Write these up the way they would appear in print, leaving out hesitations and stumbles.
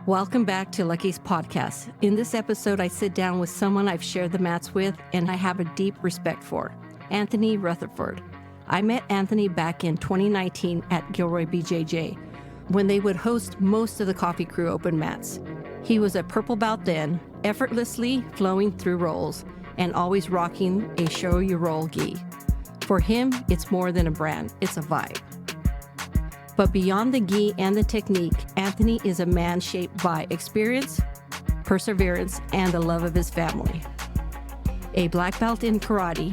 Welcome back to Lucky's podcast. In this episode, I sit down with someone I've shared the mats with and I have a deep respect for, Anthony Rutherford. I met Anthony back in 2019 at Gilroy BJJ when they would host most of the Coffee Crew open mats. He was a purple belt then, effortlessly flowing through rolls and always rocking a show you roll gi. For him, it's more than a brand, it's a vibe. But beyond the gi and the technique, Anthony is a man shaped by experience, perseverance, and the love of his family. A black belt in karate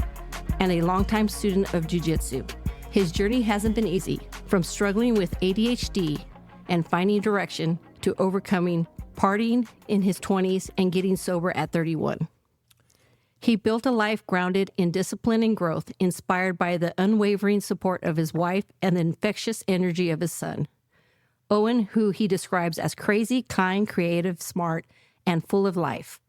and a longtime student of jiu-jitsu. His journey hasn't been easy, from struggling with ADHD and finding direction to overcoming partying in his 20s and getting sober at 31. He built a life grounded in discipline and growth, inspired by the unwavering support of his wife and the infectious energy of his son, Owen, who he describes as crazy, kind, creative, smart, and full of life.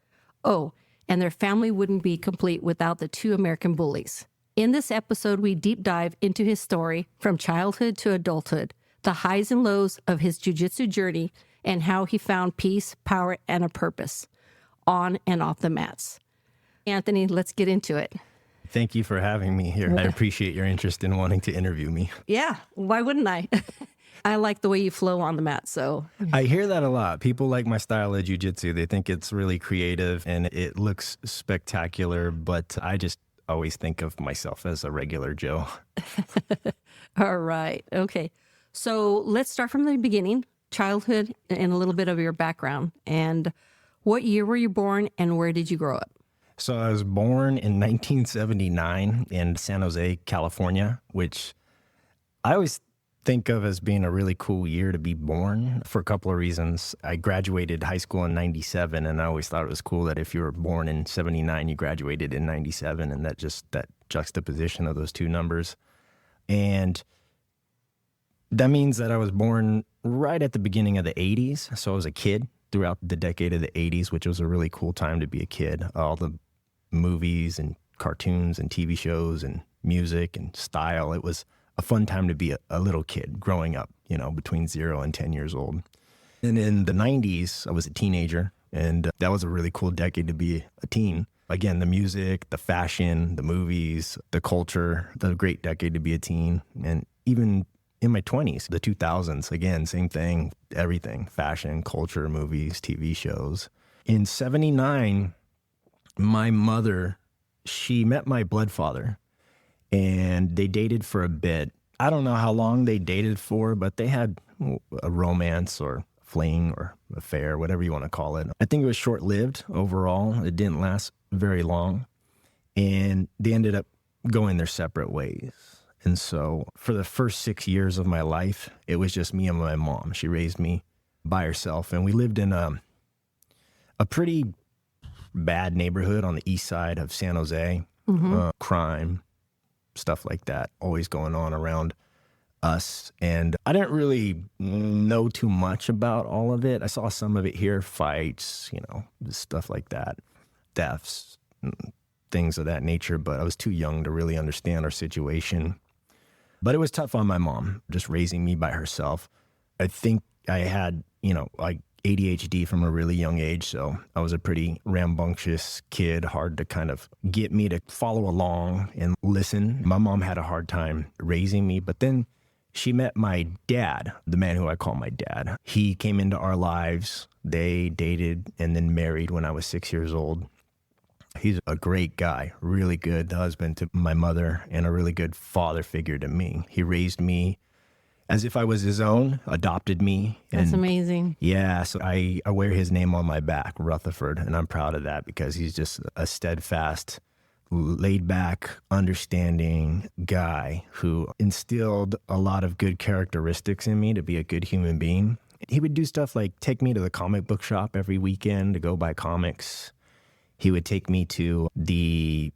Oh, and their family wouldn't be complete without the two American bullies. In this episode, we deep dive into his story from childhood to adulthood, the highs and lows of his jiu-jitsu journey, and how he found peace, power, and a purpose on and off the mats. Anthony, let's get into it. Thank you for having me here. I appreciate your interest in wanting to interview me. Yeah, why wouldn't I? I like the way you flow on the mat, so. I hear that a lot. People like my style of jiu-jitsu. They think it's really creative and it looks spectacular, but I just always think of myself as a regular Joe. All right, okay. So let's start from the beginning, childhood, and a little bit of your background. And what year were you born and where did you grow up? So I was born in 1979 in San Jose, California, which I always think of as being a really cool year to be born for a couple of reasons. I graduated high school in 97, and I always thought it was cool that if you were born in 79, you graduated in 97, and that juxtaposition of those two numbers. And that means that I was born right at the beginning of the 80s, so I was a kid throughout the decade of the 80s, which was a really cool time to be a kid. All the movies and cartoons and TV shows and music and style. It was a fun time to be a little kid growing up, between 0 and 10 years old. And in the 90s, I was a teenager, and that was a really cool decade to be a teen. Again, the music, the fashion, the movies, the culture, the great decade to be a teen. And even in my 20s, the 2000s, again, same thing, everything, fashion, culture, movies, TV shows. In 79, my mother, she met my blood father, and they dated for a bit. I don't know how long they dated for, but they had a romance or fling or affair, whatever you want to call it. I think it was short-lived overall. It didn't last very long, and they ended up going their separate ways. And so for the first 6 years of my life, it was just me and my mom. She raised me by herself, and we lived in a pretty bad neighborhood on the east side of San Jose. Mm-hmm. Crime, stuff like that, always going on around us. And I didn't really know too much about all of it. I saw some of it here, fights, stuff like that, thefts, things of that nature. But I was too young to really understand our situation. But it was tough on my mom, just raising me by herself. I think I had, ADHD from a really young age, so I was a pretty rambunctious kid, hard to kind of get me to follow along and listen. My mom had a hard time raising me, but then she met my dad, the man who I call my dad. He came into our lives. They dated and then married when I was 6 years old. He's a great guy, really good husband to my mother and a really good father figure to me. He raised me as if I was his own, adopted me. That's amazing. Yeah, so I wear his name on my back, Rutherford, and I'm proud of that because he's just a steadfast, laid-back, understanding guy who instilled a lot of good characteristics in me to be a good human being. He would do stuff like take me to the comic book shop every weekend to go buy comics. He would take me to the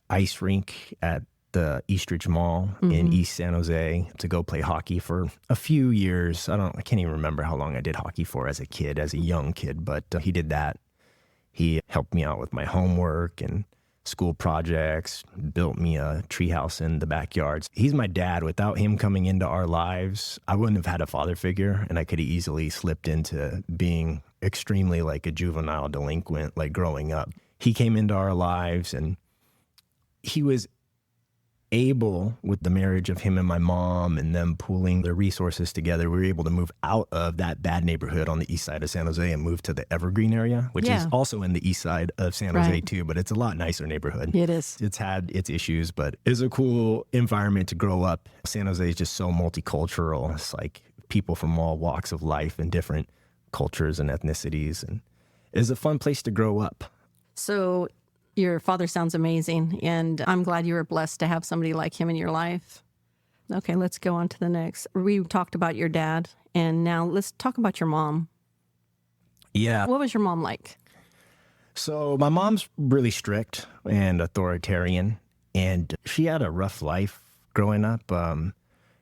ice rink at the Eastridge Mall in East San Jose to go play hockey for a few years. I can't even remember how long I did hockey for as a young kid, but he did that. He helped me out with my homework and school projects, built me a treehouse in the backyard. He's my dad. Without him coming into our lives, I wouldn't have had a father figure, and I could have easily slipped into being extremely like a juvenile delinquent, like growing up. He came into our lives, and he was able, with the marriage of him and my mom and them pooling their resources together, we were able to move out of that bad neighborhood on the east side of San Jose and move to the Evergreen area, which is also in the east side of San Jose too, but it's a lot nicer neighborhood. It is. It's had its issues, but it's a cool environment to grow up. San Jose is just so multicultural. It's like people from all walks of life and different cultures and ethnicities, and it's a fun place to grow up. So your father sounds amazing, and I'm glad you were blessed to have somebody like him in your life. Okay, let's go on to the next. We talked about your dad, and now let's talk about your mom. Yeah. What was your mom like? So my mom's really strict and authoritarian, and she had a rough life growing up.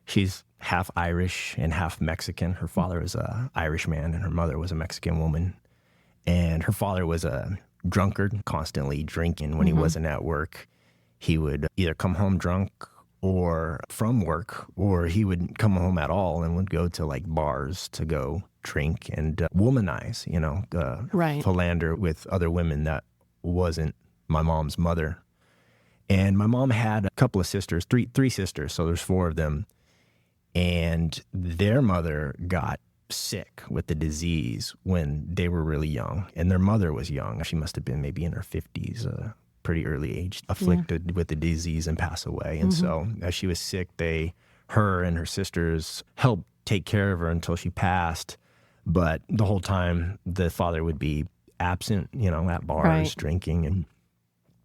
She's half Irish and half Mexican. Her father was an Irish man, and her mother was a Mexican woman. And her father was a drunkard, constantly drinking when he wasn't at work. He would either come home drunk or from work, or he would come home at all and would go to like bars to go drink and womanize, philander with other women that wasn't my mom's mother. And my mom had a couple of sisters, three sisters, so there's four of them. And their mother got sick with the disease when they were really young, and their mother was young. She must have been maybe in her 50s, pretty early age, afflicted with the disease and pass away. And so as she was sick, her and her sisters helped take care of her until she passed. But the whole time the father would be absent, at bars, drinking and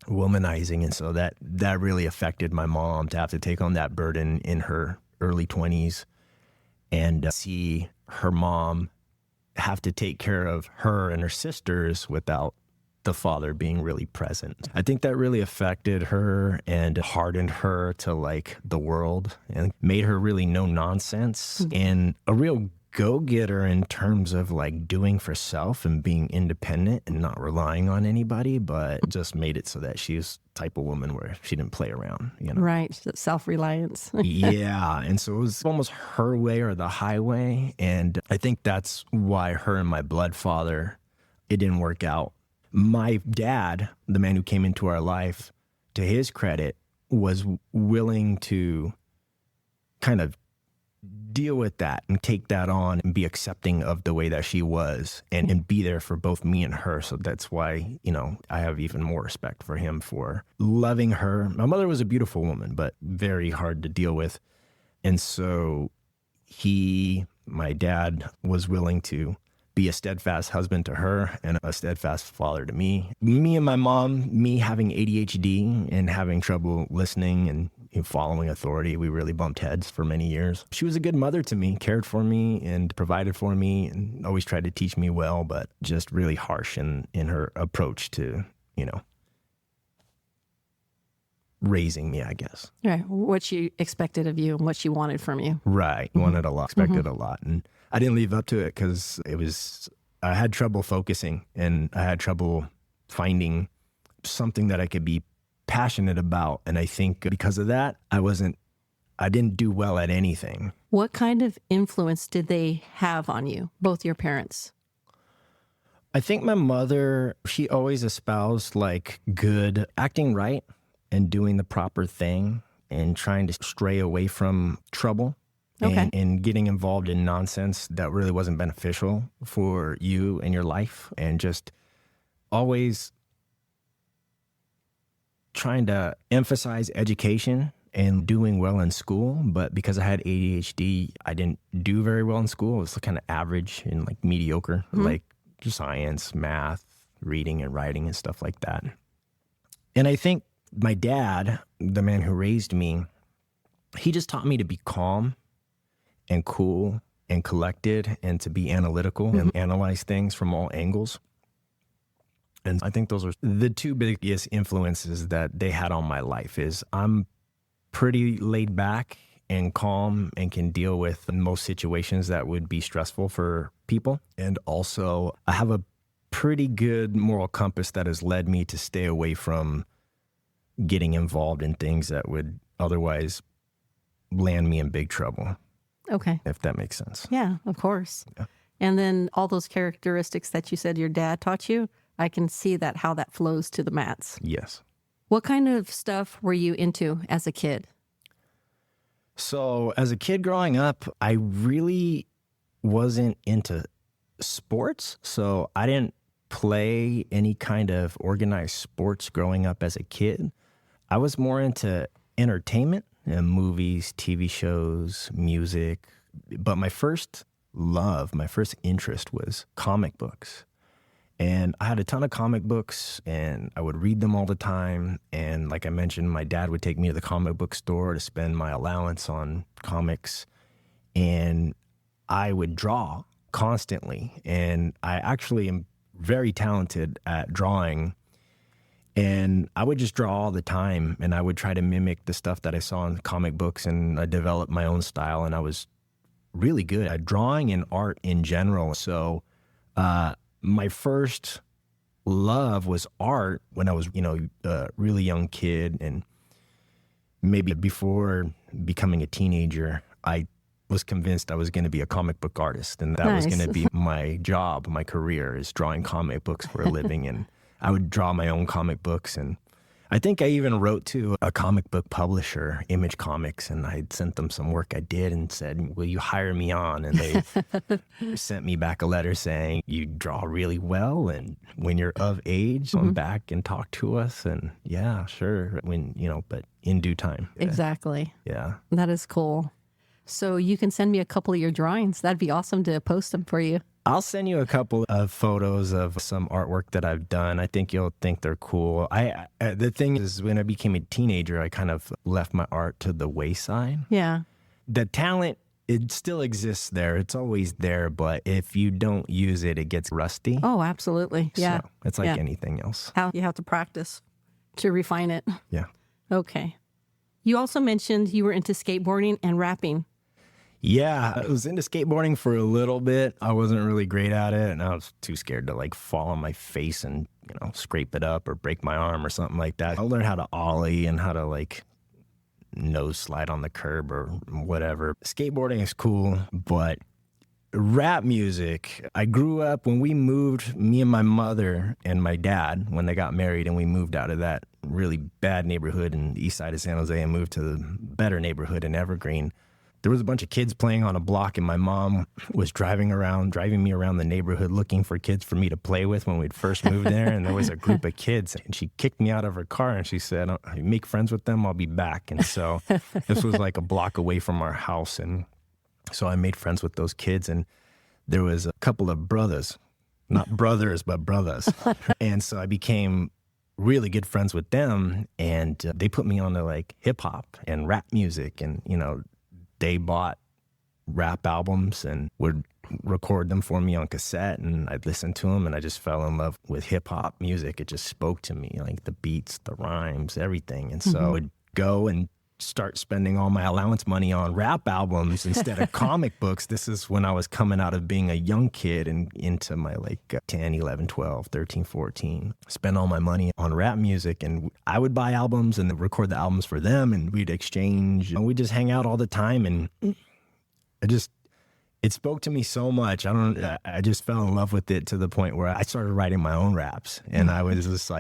womanizing. And so that really affected my mom to have to take on that burden in her early 20s and see her mom have to take care of her and her sisters without the father being really present. I think that really affected her and hardened her to like the world and made her really no nonsense and a real go-getter in terms of like doing for self and being independent and not relying on anybody, but just made it so that she was the type of woman where she didn't play around, Right, self-reliance. Yeah, and so it was almost her way or the highway, and I think that's why her and my blood father, it didn't work out. My dad, the man who came into our life, to his credit, was willing to kind of deal with that and take that on and be accepting of the way that she was and be there for both me and her. So that's why, I have even more respect for him for loving her. My mother was a beautiful woman, but very hard to deal with. And so my dad was willing to be a steadfast husband to her and a steadfast father to me. Me and my mom, me having ADHD and having trouble listening and following authority, we really bumped heads for many years. She was a good mother to me, cared for me and provided for me and always tried to teach me well, but just really harsh in her approach to, raising me, I guess. Right. What she expected of you and what she wanted from you. Right. Wanted a lot, expected a lot. And I didn't live up to it because I had trouble focusing and I had trouble finding something that I could be passionate about. And I think because of that, I didn't do well at anything. What kind of influence did they have on you, both your parents? I think my mother, she always espoused like good acting right and doing the proper thing and trying to stray away from trouble. Okay. And getting involved in nonsense that really wasn't beneficial for you and your life, and just always trying to emphasize education and doing well in school. But because I had ADHD, I didn't do very well in school. It was kind of average and like mediocre, like science, math, reading and writing and stuff like that. And I think my dad, the man who raised me, he just taught me to be calm and cool and collected and to be analytical and analyze things from all angles. And I think those are the two biggest influences that they had on my life. Is I'm pretty laid back and calm and can deal with most situations that would be stressful for people. And also I have a pretty good moral compass that has led me to stay away from getting involved in things that would otherwise land me in big trouble. Okay. If that makes sense. Yeah, of course. Yeah. And then all those characteristics that you said your dad taught you, I can see that how that flows to the mats. Yes. What kind of stuff were you into as a kid? So as a kid growing up, I really wasn't into sports. So I didn't play any kind of organized sports growing up as a kid. I was more into entertainment and movies, TV shows, music. But my first love, my first interest was comic books. And I had a ton of comic books and I would read them all the time. And like I mentioned, my dad would take me to the comic book store to spend my allowance on comics. And I would draw constantly. And I actually am very talented at drawing. And I would just draw all the time. And I would try to mimic the stuff that I saw in comic books. And I developed my own style. And I was really good at drawing and art in general. So, my first love was art when I was, a really young kid. And maybe before becoming a teenager, I was convinced I was going to be a comic book artist. And that was going to be my job, my career, is drawing comic books for a living. And I would draw my own comic books. And I think I even wrote to a comic book publisher, Image Comics, and I sent them some work I did and said, will you hire me on? And they sent me back a letter saying, you draw really well, and when you're of age, come back and talk to us. And yeah, sure, but in due time. Exactly. Yeah. That is cool. So you can send me a couple of your drawings. That'd be awesome to post them for you. I'll send you a couple of photos of some artwork that I've done. I think you'll think they're cool. The thing is, when I became a teenager, I kind of left my art to the wayside. Yeah. The talent, it still exists there. It's always there, but if you don't use it, it gets rusty. Oh, absolutely. Yeah. So it's like anything else. How you have to practice to refine it. Yeah. Okay. You also mentioned you were into skateboarding and rapping. Yeah, I was into skateboarding for a little bit. I wasn't really great at it, and I was too scared to fall on my face and scrape it up or break my arm or something like that. I learned how to ollie and how to nose slide on the curb or whatever. Skateboarding is cool, but rap music, I grew up when we moved, me and my mother and my dad, when they got married and we moved out of that really bad neighborhood in the east side of San Jose and moved to the better neighborhood in Evergreen. There was a bunch of kids playing on a block, and my mom was driving me around the neighborhood looking for kids for me to play with when we'd first moved there. And there was a group of kids, and she kicked me out of her car, and she said, make friends with them, I'll be back. And so this was like a block away from our house. And so I made friends with those kids, and there was a couple of brothers, not brothers, but brothers. And so I became really good friends with them, and they put me on to hip hop and rap music, and, they bought rap albums and would record them for me on cassette, and I'd listen to them, and I just fell in love with hip-hop music. It just spoke to me, the beats, the rhymes, everything. And so I would go and start spending all my allowance money on rap albums instead of comic books. This is when I was coming out of being a young kid and into my 10, 11, 12, 13, 14. Spend all my money on rap music, and I would buy albums and record the albums for them, and we'd exchange. And we'd just hang out all the time, and it spoke to me so much. I just fell in love with it to the point where I started writing my own raps, and I was just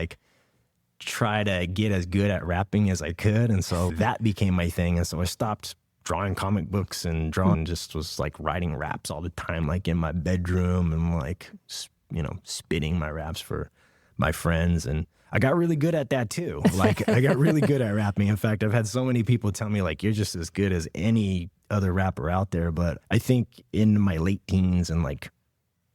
try to get as good at rapping as I could. And so that became my thing. And so I stopped drawing comic books and just was writing raps all the time, in my bedroom, and spitting my raps for my friends. And I got really good at that too. I got really good at rapping. In fact, I've had so many people tell me you're just as good as any other rapper out there. But I think in my late teens and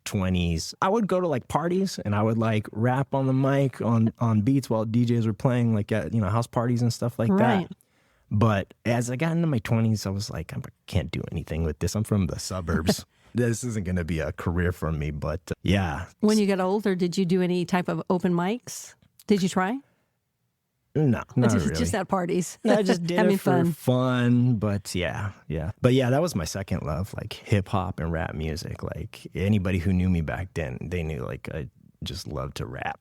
20s, I would go to parties, and I would rap on the mic on beats while DJs were playing at house parties and stuff like that. But as I got into my 20s, I was I can't do anything with this. I'm from the suburbs. This isn't going to be a career for me. But yeah. When you got older, did you do any type of open mics? Did you try? No, not really. Just at parties. Yeah, I just did Having it for fun. But yeah. But yeah, that was my second love, hip hop and rap music. Anybody who knew me back then, they knew I just loved to rap.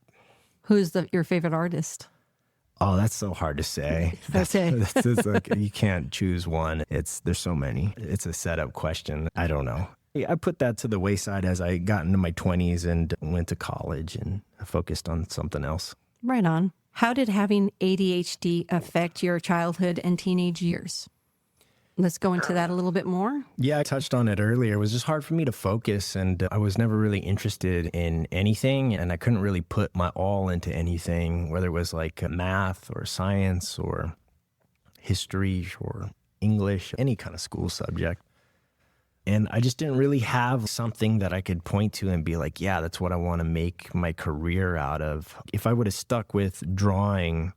Who's your favorite artist? Oh, that's so hard to say. Okay. That's like, you can't choose one. There's so many. It's a setup question. I don't know. I put that to the wayside as I got into my 20s and went to college and focused on something else. Right on. How did having ADHD affect your childhood and teenage years? Let's go into that a little bit more. Yeah, I touched on it earlier. It was just hard for me to focus, and I was never really interested in anything, and I couldn't really put my all into anything, whether it was like math or science or history or English, any kind of school subject. And I just didn't really have something that I could point to and be like, yeah, that's what I want to make my career out of. If I would have stuck with drawing,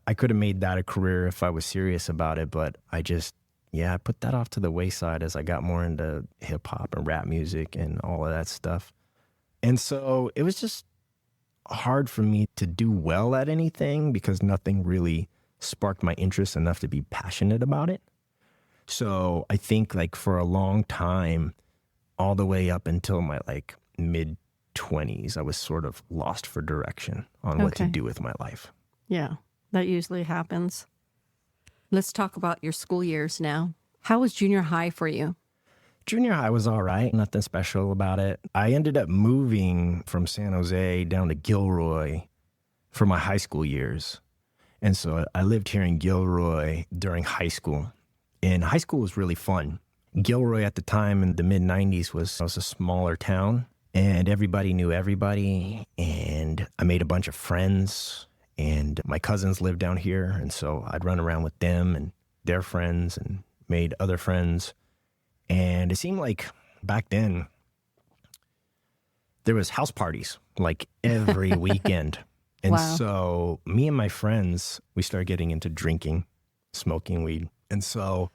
I could have made that a career if I was serious about it, but I put that off to the wayside as I got more into hip hop and rap music and all of that stuff. And so it was just hard for me to do well at anything because nothing really sparked my interest enough to be passionate about it. So I think like for a long time, all the way up until my like mid 20s, I was sort of lost for direction on what to do with my life. Yeah, that usually happens. Let's talk about your school years now. How was junior high for you? Junior high was all right. Nothing special about it. I ended up moving from San Jose down to Gilroy for my high school years. And so I lived here in Gilroy during high school. And high school was really fun. Gilroy at the time in the mid-90s was a smaller town. And everybody knew everybody. And I made a bunch of friends. And my cousins lived down here, and so I'd run around with them and their friends and made other friends. And it seemed like back then there was house parties like every weekend. And so me and my friends, we started getting into drinking, smoking weed. And so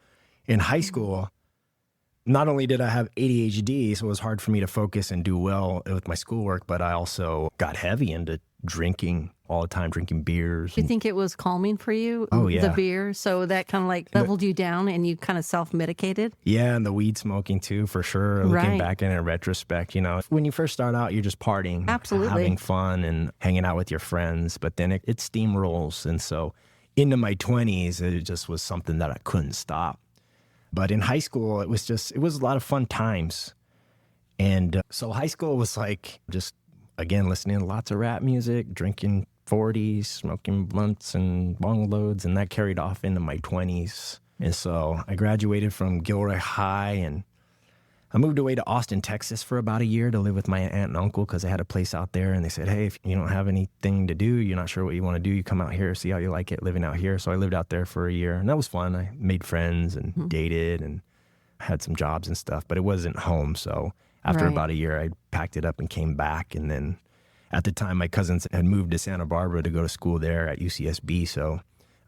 in high school, not only did I have ADHD, so it was hard for me to focus and do well with my schoolwork, but I also got heavy into drinking all the time, drinking beers. Do you think it was calming for you? Oh, yeah. The beer? So that kind of like leveled you down and you kind of self-medicated? Yeah, and the weed smoking too, for sure. Looking back in retrospect, you know, when you first start out, you're just partying, absolutely, having fun and hanging out with your friends. But then it steamrolls. And so into my 20s, it just was something that I couldn't stop. But in high school, it was a lot of fun times. And so high school was like just, again, listening to lots of rap music, drinking 40s, smoking blunts and bong loads, and that carried off into my 20s. And so I graduated from Gilroy High, and I moved away to Austin, Texas for about a year to live with my aunt and uncle because they had a place out there. And they said, hey, if you don't have anything to do, you're not sure what you want to do, you come out here, see how you like it living out here. So I lived out there for a year, and that was fun. I made friends and dated and had some jobs and stuff, but it wasn't home. So after about a year, I packed it up and came back. And then at the time, my cousins had moved to Santa Barbara to go to school there at UCSB. So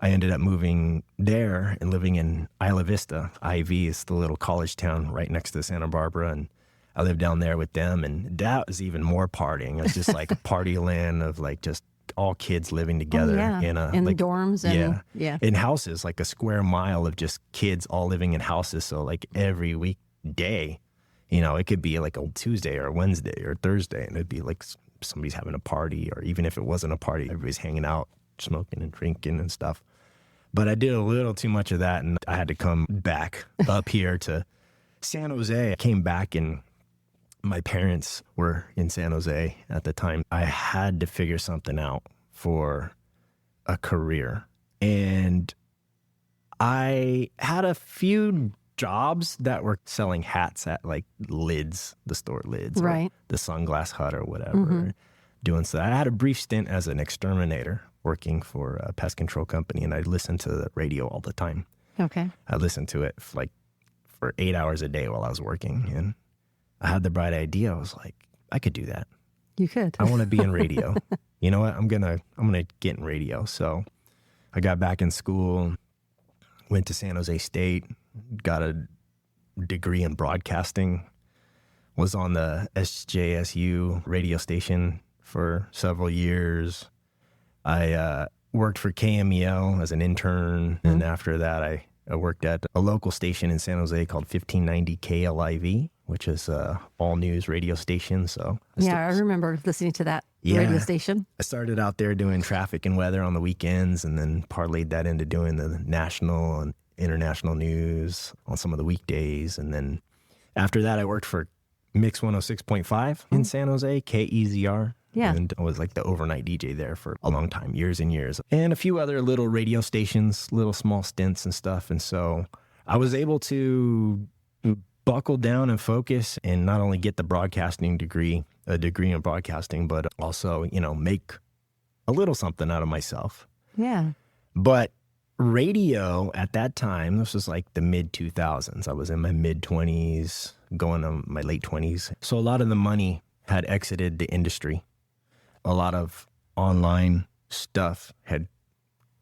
I ended up moving there and living in Isla Vista. IV is the little college town right next to Santa Barbara. And I lived down there with them. And that was even more partying. It was just like a party land of like just all kids living together in the dorms and in houses, like a square mile of just kids all living in houses. So like every weekday, you know, it could be like a Tuesday or a Wednesday or Thursday, and it'd be like somebody's having a party, or even if it wasn't a party, everybody's hanging out, smoking and drinking and stuff. But I did a little too much of that, and I had to come back up here to San Jose. I came back, and my parents were in San Jose at the time. I had to figure something out for a career. And I had a few jobs that were selling hats at like Lids, the store Lids, right? The Sunglass Hut or whatever, doing so. I had a brief stint as an exterminator working for a pest control company, and I listened to the radio all the time. Okay. I listened to it for 8 hours a day while I was working, and I had the bright idea. I was like, I could do that. You could. I want to be in radio. You know what? I'm gonna get in radio. So I got back in school, went to San Jose State, got a degree in broadcasting, was on the SJSU radio station for several years. I worked for KMEL as an intern, and after that I worked at a local station in San Jose called 1590 KLIV, which is a all news radio station. So I remember listening to that radio station. I started out there doing traffic and weather on the weekends, and then parlayed that into doing the national and international news on some of the weekdays. And then after that, I worked for Mix 106.5 in San Jose, KEZR. Yeah. And I was like the overnight DJ there for a long time, years and years. And a few other little radio stations, little small stints and stuff. And so I was able to buckle down and focus and not only get the broadcasting degree, a degree in broadcasting, but also, make a little something out of myself. Yeah. But radio at that time, this was like the mid 2000s. I was in my mid 20s, going on my late 20s. So a lot of the money had exited the industry. A lot of online stuff had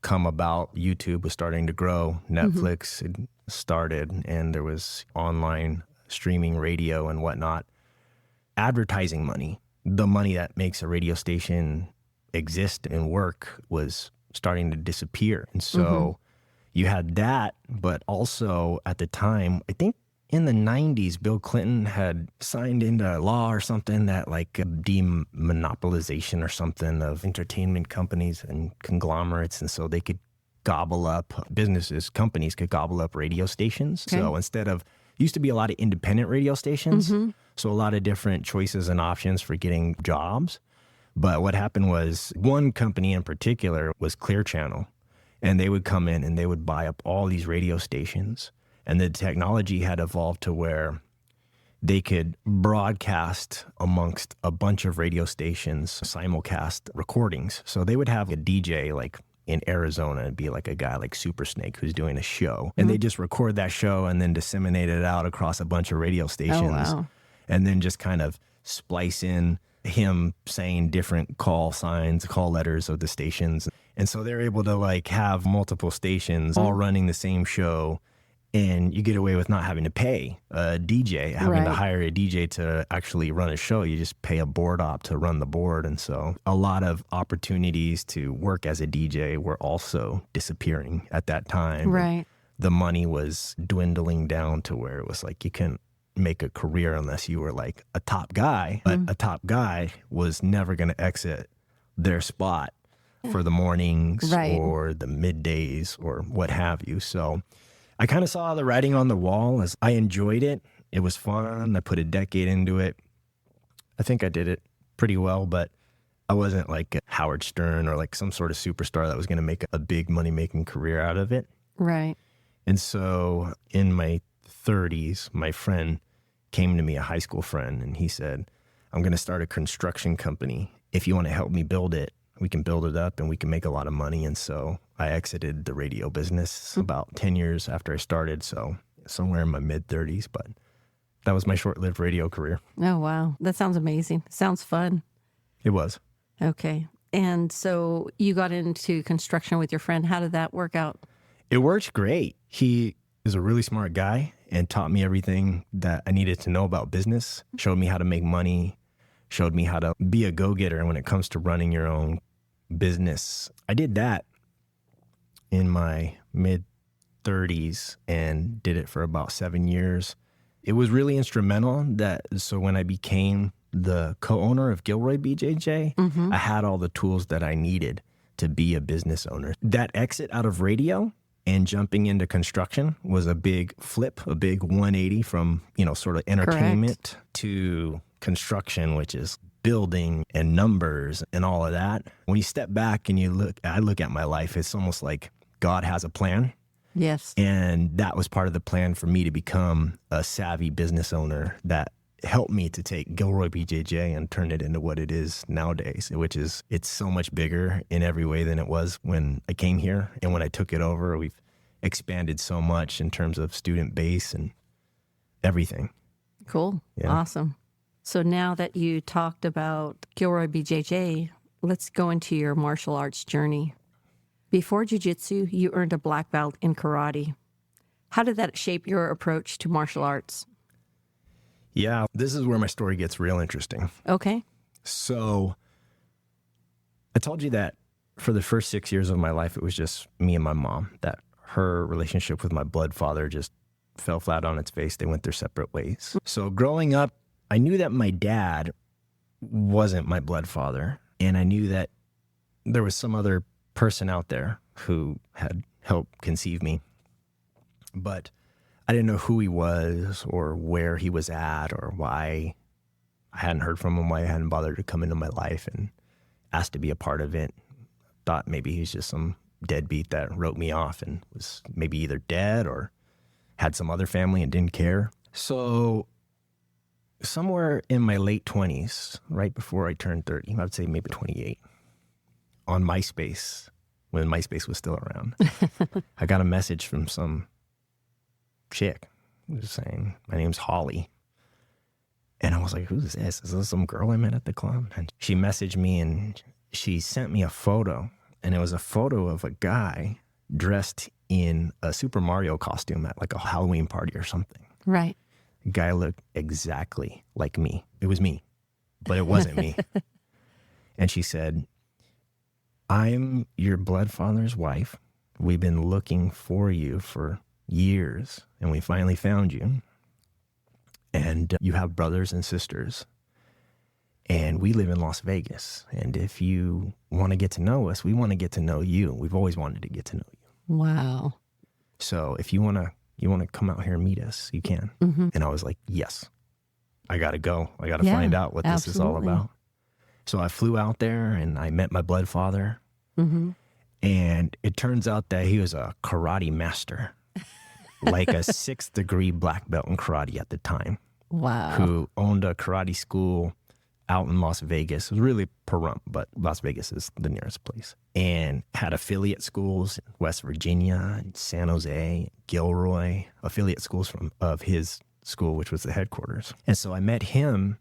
come about. YouTube was starting to grow. Netflix had started, and there was online streaming radio and whatnot. Advertising money, the money that makes a radio station exist and work, was starting to disappear. And so you had that, but also at the time, I think in the 90s, Bill Clinton had signed into law or something that like demonopolization or something of entertainment companies and conglomerates. And so they could gobble up companies could gobble up radio stations. Okay. So instead of, used to be a lot of independent radio stations. So a lot of different choices and options for getting jobs. But what happened was one company in particular was Clear Channel, and they would come in and they would buy up all these radio stations. And the technology had evolved to where they could broadcast amongst a bunch of radio stations, simulcast recordings. So they would have a DJ like in Arizona, it'd be like a guy like Super Snake who's doing a show. And they just record that show and then disseminate it out across a bunch of radio stations. Oh, wow. And then just kind of splice in him saying different call signs, call letters of the stations. And so they're able to like have multiple stations all running the same show. And you get away with not having to pay a DJ, having to hire a DJ to actually run a show. You just pay a board op to run the board. And so a lot of opportunities to work as a DJ were also disappearing at that time. Right. The money was dwindling down to where it was like you couldn't make a career unless you were like a top guy. But a top guy was never going to exit their spot for the mornings or the middays or what have you. So I kind of saw the writing on the wall. As I enjoyed it. It was fun. I put a decade into it. I think I did it pretty well, but I wasn't like Howard Stern or like some sort of superstar that was going to make a big money-making career out of it. Right. And so in my 30s, my friend came to me, a high school friend, and he said, I'm going to start a construction company. If you want to help me build it, we can build it up and we can make a lot of money. And so I exited the radio business about 10 years after I started. So somewhere in my mid 30s, but that was my short-lived radio career. Oh, wow. That sounds amazing. Sounds fun. It was. Okay. And so you got into construction with your friend. How did that work out? It worked great. He is a really smart guy and taught me everything that I needed to know about business, showed me how to make money, showed me how to be a go-getter when it comes to running your own business. I did that in my mid 30s and did it for about 7 years. It was really instrumental so when I became the co-owner of Gilroy BJJ, I had all the tools that I needed to be a business owner. That exit out of radio and jumping into construction was a big flip, a big 180 from, sort of entertainment to construction, which is building and numbers and all of that. When you step back and I look at my life, it's almost like God has a plan. Yes. And that was part of the plan for me to become a savvy business owner that helped me to take Gilroy BJJ and turn it into what it is nowadays, which is it's so much bigger in every way than it was when I came here. And when I took it over, we've expanded so much in terms of student base and everything. Cool. Yeah. Awesome. So now that you talked about Gilroy BJJ, let's go into your martial arts journey. Before jiu-jitsu, you earned a black belt in karate. How did that shape your approach to martial arts? Yeah, this is where my story gets real interesting. Okay. So I told you that for the first 6 years of my life, it was just me and my mom, that her relationship with my blood father just fell flat on its face. They went their separate ways. So growing up, I knew that my dad wasn't my blood father. And I knew that there was some other person out there who had helped conceive me. But I didn't know who he was or where he was at or why I hadn't heard from him, why I hadn't bothered to come into my life and asked to be a part of it. Thought maybe he's just some deadbeat that wrote me off and was maybe either dead or had some other family and didn't care. So somewhere in my late 20s, right before I turned 30, I would say maybe 28, on MySpace, when MySpace was still around, I got a message from some chick just saying, my name's Holly. And I was like, who's this? Is this some girl I met at the club? And she messaged me and she sent me a photo. And it was a photo of a guy dressed in a Super Mario costume at like a Halloween party or something. Right. The guy looked exactly like me. It was me, but it wasn't me. And she said, I'm your blood father's wife. We've been looking for you for years, and we finally found you. And you have brothers and sisters. And we live in Las Vegas. And if you want to get to know us, we want to get to know you. We've always wanted to get to know you. Wow. So if you want to come out here and meet us, you can. Mm-hmm. And I was like, yes, I got to go. I got to find out what this is all about. So I flew out there and I met my blood father. Mm-hmm. And it turns out that he was a karate master, like a 6th degree black belt in karate at the time. Wow. Who owned a karate school out in Las Vegas. It was really Pahrump, but Las Vegas is the nearest place. And had affiliate schools in West Virginia, and San Jose, Gilroy, affiliate schools of his school, which was the headquarters. And so I met him,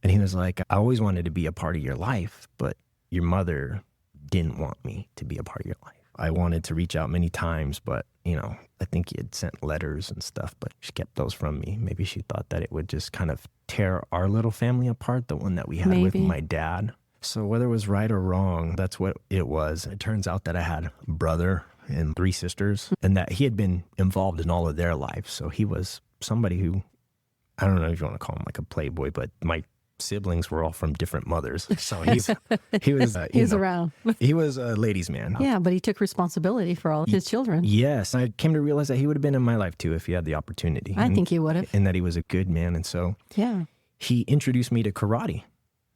and he was like, I always wanted to be a part of your life, but your mother didn't want me to be a part of your life. I wanted to reach out many times, but, I think he had sent letters and stuff, but she kept those from me. Maybe she thought that it would just kind of tear our little family apart, the one that we had with my dad. So whether it was right or wrong, that's what it was. It turns out that I had a brother and 3 sisters, and that he had been involved in all of their lives. So he was somebody who, I don't know if you want to call him like a playboy, but my siblings were all from different mothers. So he was around. He was a ladies' man. Yeah, but he took responsibility for all of his children. Yes. I came to realize that he would have been in my life too if he had the opportunity. I think he would have. And that he was a good man. And so he introduced me to karate.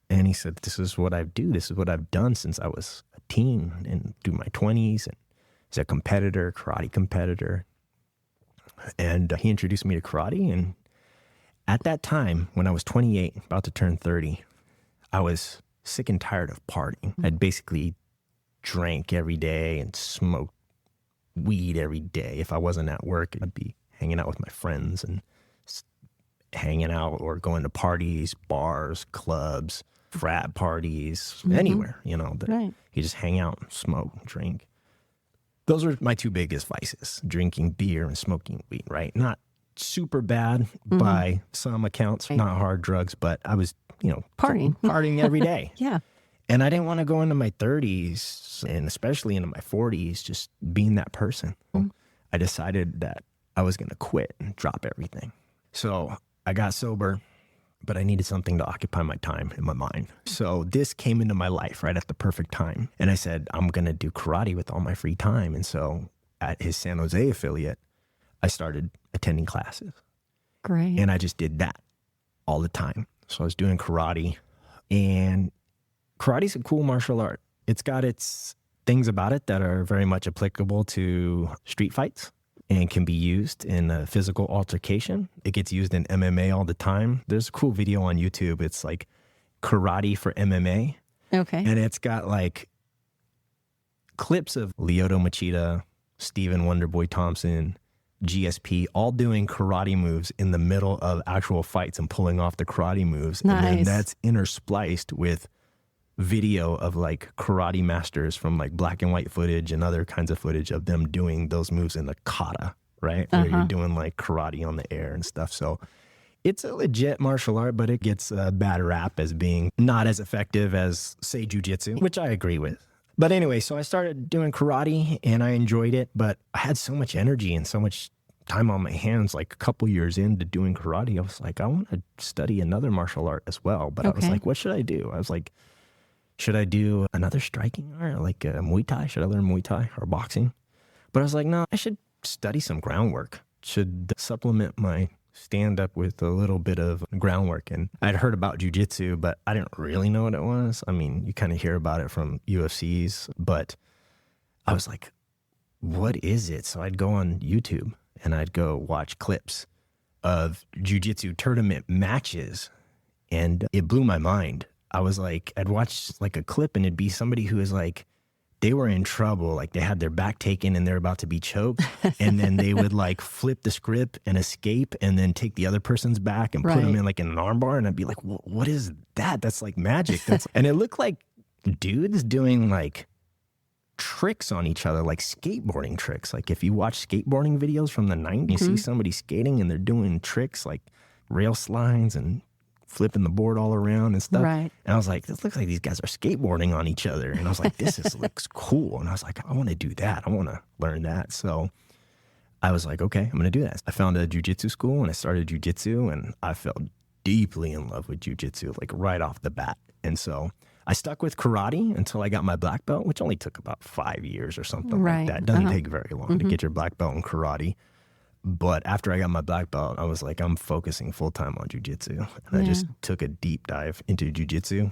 And he said, this is what I do. This is what I've done since I was a teen and through my 20s. And he's a competitor, karate competitor. And he introduced me to karate. And at that time, when I was 28, about to turn 30, I was sick and tired of partying. I'd basically drank every day and smoked weed every day. If I wasn't at work, I'd be hanging out with my friends and hanging out or going to parties, bars, clubs, frat parties, anywhere, that you just hang out, smoke, drink. Those were my 2 biggest vices, drinking beer and smoking weed, right? Not super bad by some accounts, not hard drugs, but I was, partying every day. Yeah. And I didn't want to go into my 30s and especially into my 40s just being that person. I decided that I was going to quit and drop everything. So I got sober, but I needed something to occupy my time and my mind. So this came into my life right at the perfect time. And I said, I'm going to do karate with all my free time. And so at his San Jose affiliate, I started attending classes. Great. And I just did that all the time. So I was doing karate, and karate's a cool martial art. It's got its things about it that are very much applicable to street fights and can be used in a physical altercation. It gets used in MMA all the time. There's a cool video on YouTube. It's like karate for MMA. Okay. And it's got like clips of Lyoto Machida, Stephen Wonderboy Thompson, GSP, all doing karate moves in the middle of actual fights and pulling off the karate moves. Nice. And then that's interspliced with video of like karate masters from like black and white footage and other kinds of footage of them doing those moves in the kata, right? Where you're doing like karate on the air and stuff. So it's a legit martial art, but it gets a bad rap as being not as effective as, say, jujitsu, which I agree with. But anyway, so I started doing karate and I enjoyed it, but I had so much energy and so much time on my hands, like a couple years into doing karate, I was like, I want to study another martial art as well. But I was like, what should I do? I was like, should I do another striking art, like Muay Thai? Should I learn Muay Thai or boxing? But I was like, no, I should study some groundwork. Should supplement my stand-up with a little bit of groundwork. And I'd heard about jiu-jitsu, but I didn't really know what it was. I mean, you kind of hear about it from UFCs, but I was like, what is it? So I'd go on YouTube and I'd go watch clips of jiu-jitsu tournament matches, and it blew my mind. I was like, I'd watch like a clip and it'd be somebody who was like, they were in trouble, like they had their back taken and they're about to be choked, and then they would like flip the script and escape and then take the other person's back and put them in like in an armbar, and I'd be like, what is that? That's like magic. And it looked like dudes doing like tricks on each other, like skateboarding tricks. Like if you watch skateboarding videos from the 90s, you see somebody skating and they're doing tricks like rail slides and flipping the board all around and stuff. Right. And I was like, this looks like these guys are skateboarding on each other. And I was like, looks cool. And I was like, I want to do that. I want to learn that. So I was like, okay, I'm going to do that. I found a jiu-jitsu school and I started jiu-jitsu, and I fell deeply in love with jiu-jitsu, like right off the bat. And so I stuck with karate until I got my black belt, which only took about 5 years or something like that. It doesn't take very long to get your black belt in karate. But after I got my black belt, I was like, I'm focusing full-time on jiu-jitsu. And I just took a deep dive into jiu-jitsu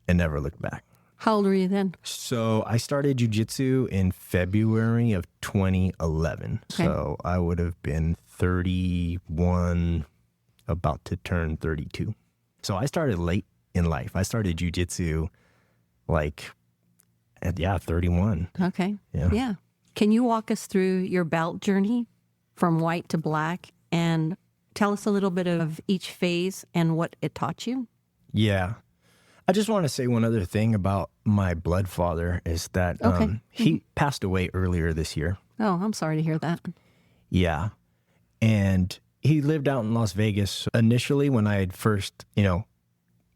and never looked back. How old were you then? So I started jiu-jitsu in February of 2011. Okay. So I would have been 31, about to turn 32. So I started late in life. I started jiu-jitsu like at 31. Okay. Yeah. Can you walk us through your belt journey from white to black and tell us a little bit of each phase and what it taught you? Yeah. I just want to say one other thing about my blood father is that he passed away earlier this year. Oh, I'm sorry to hear that. Yeah. And he lived out in Las Vegas. Initially, when I had first,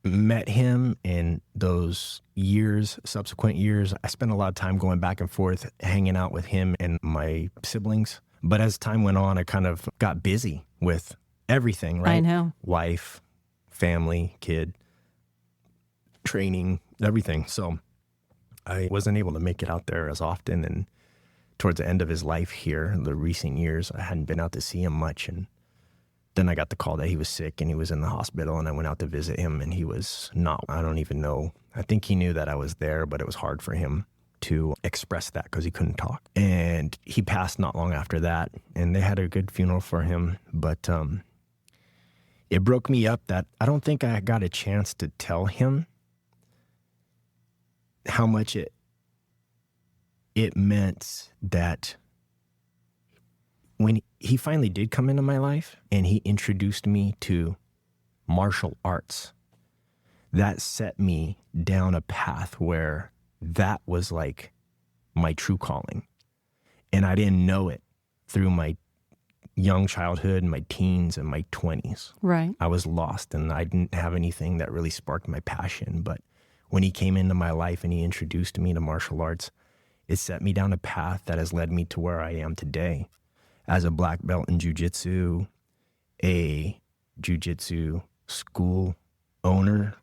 met him in those years, subsequent years, I spent a lot of time going back and forth, hanging out with him and my siblings. But as time went on, I kind of got busy with everything, right? I know. Wife, family, kid, training, everything. So I wasn't able to make it out there as often. And towards the end of his life here, the recent years, I hadn't been out to see him much. And then I got the call that he was sick and he was in the hospital, and I went out to visit him, and he was not, I don't even know. I think he knew that I was there, but it was hard for him to express that because he couldn't talk. And he passed not long after that, and they had a good funeral for him. But it broke me up that I don't think I got a chance to tell him how much it meant that when he finally did come into my life and he introduced me to martial arts, that set me down a path where that was like my true calling. And I didn't know it through my young childhood, my teens, and my 20s. Right. I was lost and I didn't have anything that really sparked my passion. But when he came into my life and he introduced me to martial arts, it set me down a path that has led me to where I am today. As a black belt in jiu-jitsu, a jiu-jitsu school owner,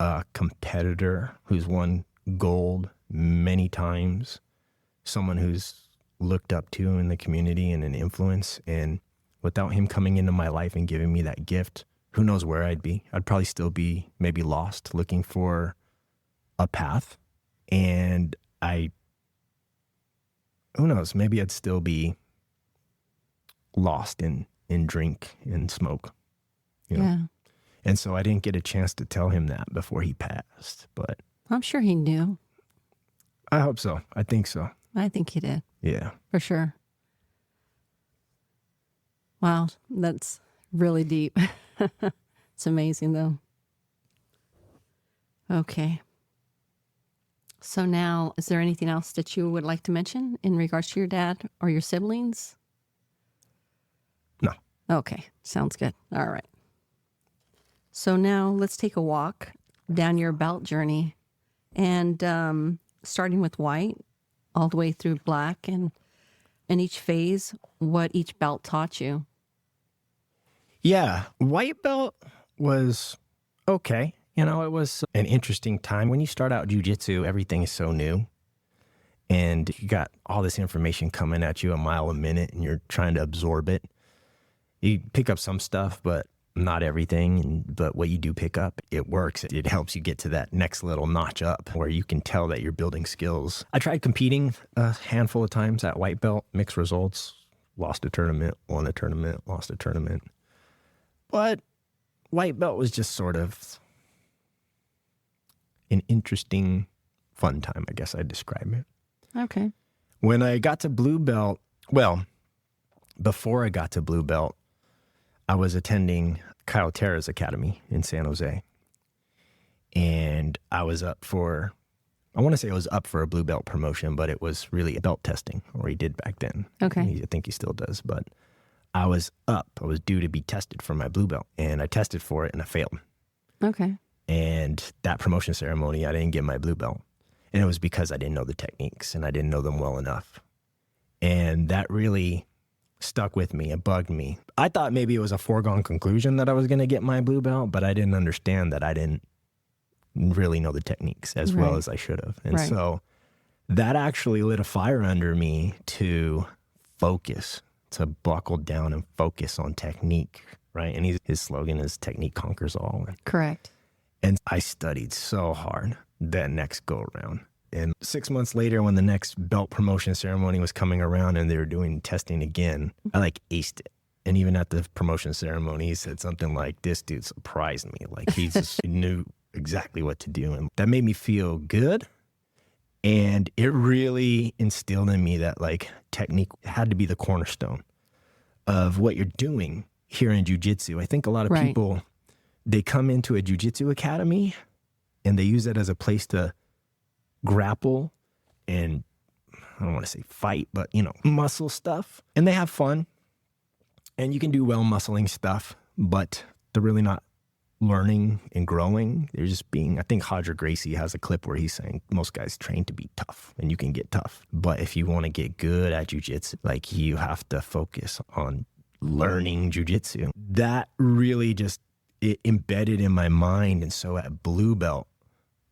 a competitor who's won gold many times, someone who's looked up to in the community and an influence. And without him coming into my life and giving me that gift, who knows where I'd be. I'd probably still be maybe lost looking for a path. And who knows, maybe I'd still be lost in drink and smoke. Yeah. And so I didn't get a chance to tell him that before he passed, but I'm sure he knew. I hope so. I think so. I think he did. Yeah. For sure. Wow, that's really deep. It's amazing, though. Okay. So now, is there anything else that you would like to mention in regards to your dad or your siblings? No. Okay, sounds good. All right. So now let's take a walk down your belt journey, and starting with white all the way through black. And in each phase what each belt taught you? Yeah, white belt was okay. It was an interesting time. When you start out jiu-jitsu, everything is so new. And you got all this information coming at you a mile a minute, and you're trying to absorb it. You pick up some stuff, but not everything. But what you do pick up, it works. It helps you get to that next little notch up where you can tell that you're building skills. I tried competing a handful of times at white belt, mixed results, lost a tournament, won a tournament, lost a tournament. But white belt was just sort of an interesting, fun time, I guess I'd describe it. Okay. When I got to blue belt, well, before I got to blue belt, I was attending Kyle Terra's academy in San Jose. And I want to say I was up for a blue belt promotion, but it was really belt testing, or he did back then. Okay. I think he still does, but I was due to be tested for my blue belt, and I tested for it and I failed. Okay. And that promotion ceremony, I didn't get my blue belt. And it was because I didn't know the techniques and I didn't know them well enough. And that really stuck with me. It bugged me. I thought maybe it was a foregone conclusion that I was going to get my blue belt, but I didn't understand that I didn't really know the techniques as well as I should have. And so that actually lit a fire under me to focus, to buckle down and focus on technique, right? And his slogan is technique conquers all. Correct. And I studied so hard that next go around. And 6 months later, when the next belt promotion ceremony was coming around and they were doing testing again, I aced it. And even at the promotion ceremony, he said something like, "This dude surprised me." Like he just knew exactly what to do. And that made me feel good. And it really instilled in me that technique had to be the cornerstone of what you're doing here in jiu-jitsu. I think a lot of people, they come into a jiu-jitsu academy and they use it as a place to grapple and, I don't want to say fight, but, muscle stuff. And they have fun. And you can do well muscling stuff, but they're really not learning and growing. They're just I think Hodger Gracie has a clip where he's saying most guys train to be tough, and you can get tough. But if you want to get good at jiu-jitsu, you have to focus on learning jiu-jitsu. That really it embedded in my mind. And so at blue belt,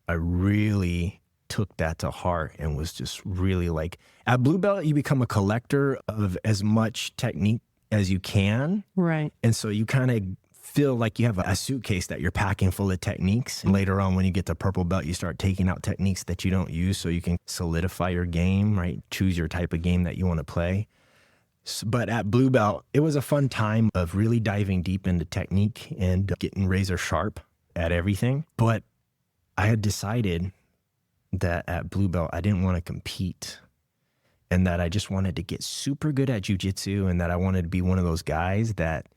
I really took that to heart and was just really at blue belt, you become a collector of as much technique as you can. Right. And so you kind of feel like you have a suitcase that you're packing full of techniques. And later on, when you get to purple belt, you start taking out techniques that you don't use so you can solidify your game, right? Choose your type of game that you want to play. But at blue belt, it was a fun time of really diving deep into technique and getting razor sharp at everything. But I had decided that at blue belt, I didn't want to compete, and that I just wanted to get super good at jiu-jitsu, and that I wanted to be one of those guys that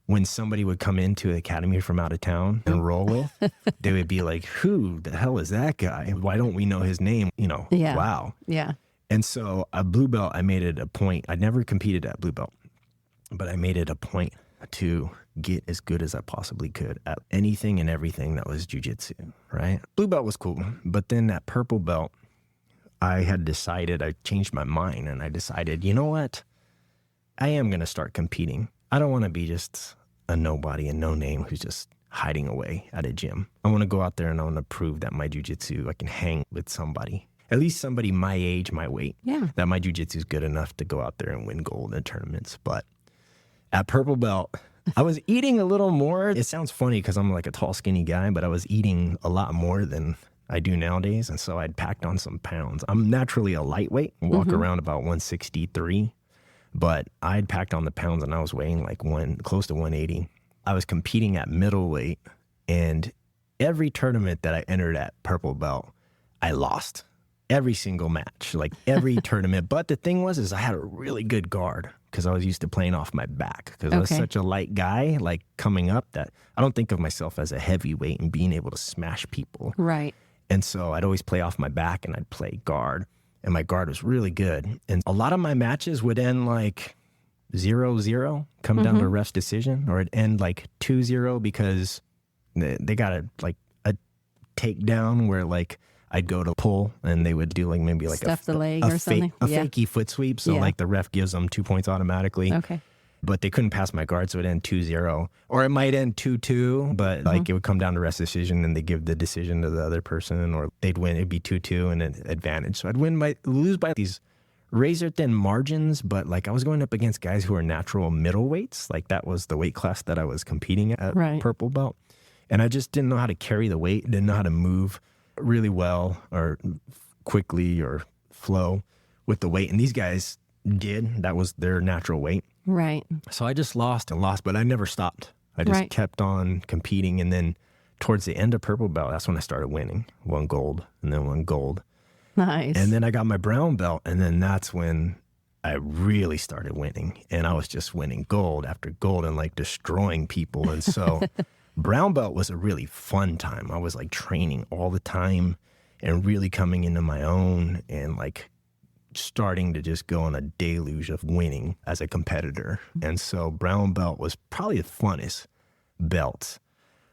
when somebody would come into the academy from out of town and roll with, they would be like, "Who the hell is that guy? Why don't we know his name?" Yeah. Wow. Yeah. And so at blue belt, I made it a point. I never competed at blue belt, but I made it a point to get as good as I possibly could at anything and everything that was jiu-jitsu, right? Blue belt was cool. But then at purple belt, I changed my mind, and I decided, you know what? I am going to start competing. I don't want to be just a nobody and no name who's just hiding away at a gym. I want to go out there and I want to prove that my jiu-jitsu, I can hang with somebody, at least somebody my age, my weight, that my jiu-jitsu is good enough to go out there and win gold in tournaments. But at purple belt, I was eating a little more. It sounds funny because I'm a tall, skinny guy, but I was eating a lot more than I do nowadays. And so I'd packed on some pounds. I'm naturally a lightweight, walk around about 163, but I'd packed on the pounds and I was weighing close to 180. I was competing at middleweight, and every tournament that I entered at purple belt, I lost. Every single match, every tournament. But the thing is I had a really good guard because I was used to playing off my back because I was such a light guy, coming up, that I don't think of myself as a heavyweight and being able to smash people. Right. And so I'd always play off my back and I'd play guard, and my guard was really good. And a lot of my matches would end 0-0, come down to ref's decision, or it'd end 2-0 because they got a takedown where I'd go to pull and they would do like maybe like Stuff the leg or something. a fakey foot sweep. So like the ref gives them 2 points automatically. Okay. But they couldn't pass my guard, so it end 2-0. Or it might end 2-2, but like it would come down to rest decision and they give the decision to the other person, or they'd win. It'd be 2-2 and an advantage. So I'd lose by these razor thin margins, but like I was going up against guys who are natural middleweights. Like that was the weight class that I was competing at purple belt. And I just didn't know how to carry the weight, didn't know how to move really well or quickly or flow with the weight. And these guys did. That was their natural weight. Right. So I just lost, but I never stopped. I just kept on competing. And then towards the end of purple belt, that's when I started winning. 1 gold and then 1 gold. Nice. And then I got my brown belt, and then that's when I really started winning. And I was just winning gold after gold and like destroying people. And so brown belt was a really fun time. I was like training all the time and really coming into my own and like starting to just go on a deluge of winning as a competitor. And so brown belt was probably the funnest belt.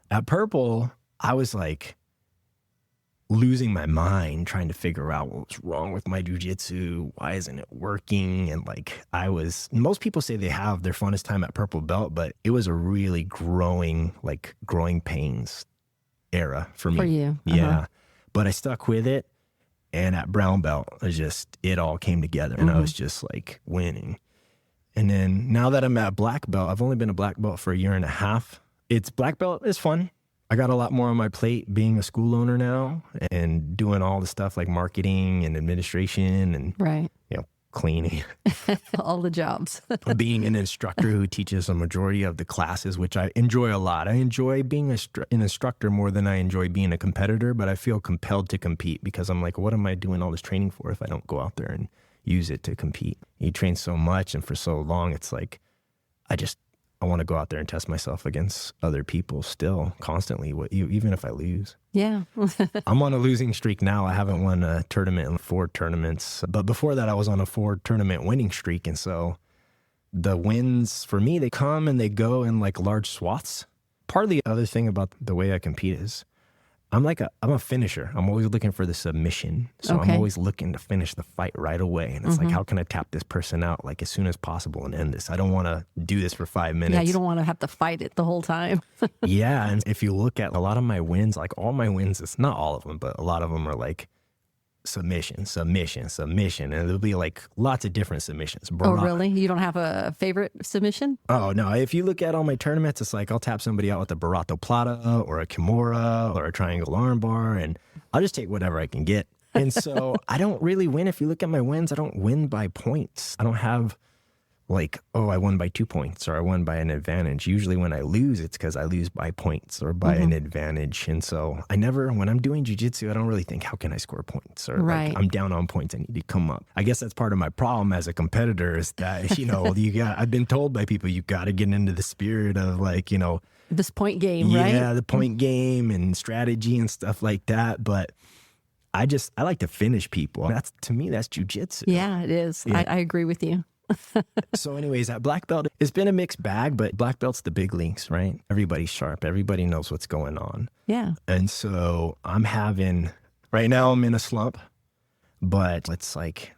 At purple, I was like losing my mind trying to figure out what was wrong with my jiu-jitsu. Why isn't it working? And like most people say they have their funnest time at purple belt, but it was a really growing pains era for me. For you. Yeah. But I stuck with it. And at brown belt, it all came together and I was just like winning. And then now that I'm at black belt, I've only been a black belt for 1.5 years. Black belt is fun. I got a lot more on my plate being a school owner now and doing all the stuff like marketing and administration and cleaning. All the jobs. Being an instructor who teaches a majority of the classes, which I enjoy a lot. I enjoy being an instructor more than I enjoy being a competitor, but I feel compelled to compete because I'm like, what am I doing all this training for if I don't go out there and use it to compete? You train so much and for so long, it's like, I want to go out there and test myself against other people still constantly, even if I lose. Yeah. I'm on a losing streak now. I haven't won a tournament in 4 tournaments. But before that, I was on a 4 tournament winning streak. And so the wins for me, they come and they go in like large swaths. Part of the other thing about the way I compete is I'm a finisher. I'm always looking for the submission. So I'm always looking to finish the fight right away. And it's like, how can I tap this person out like as soon as possible and end this? I don't want to do this for 5 minutes. Yeah, you don't want to have to fight it the whole time. Yeah. And if you look at a lot of my wins, like all my wins, it's not all of them, but a lot of them are like submission. And there'll be like lots of different submissions. Oh, really? You don't have a favorite submission? Oh, no. If you look at all my tournaments, it's like I'll tap somebody out with a Barato Plata or a Kimura or a triangle armbar, and I'll just take whatever I can get. And so I don't really win. If you look at my wins, I don't win by points. I don't have like, oh, I won by 2 points or I won by an advantage. Usually when I lose, it's because I lose by points or by an advantage. And so when I'm doing jiu-jitsu, I don't really think, how can I score points? Or like, I'm down on points, I need to come up. I guess that's part of my problem as a competitor is that, I've been told by people, you got to get into the spirit of like, this point game, right? Yeah, the point game and strategy and stuff like that. But I like to finish people. To me, that's jiu-jitsu. Yeah, it is. Yeah. I agree with you. So anyways, at black belt, it's been a mixed bag, but black belt's the big leagues, right? Everybody's sharp. Everybody knows what's going on. Yeah. And so right now I'm in a slump, but it's like,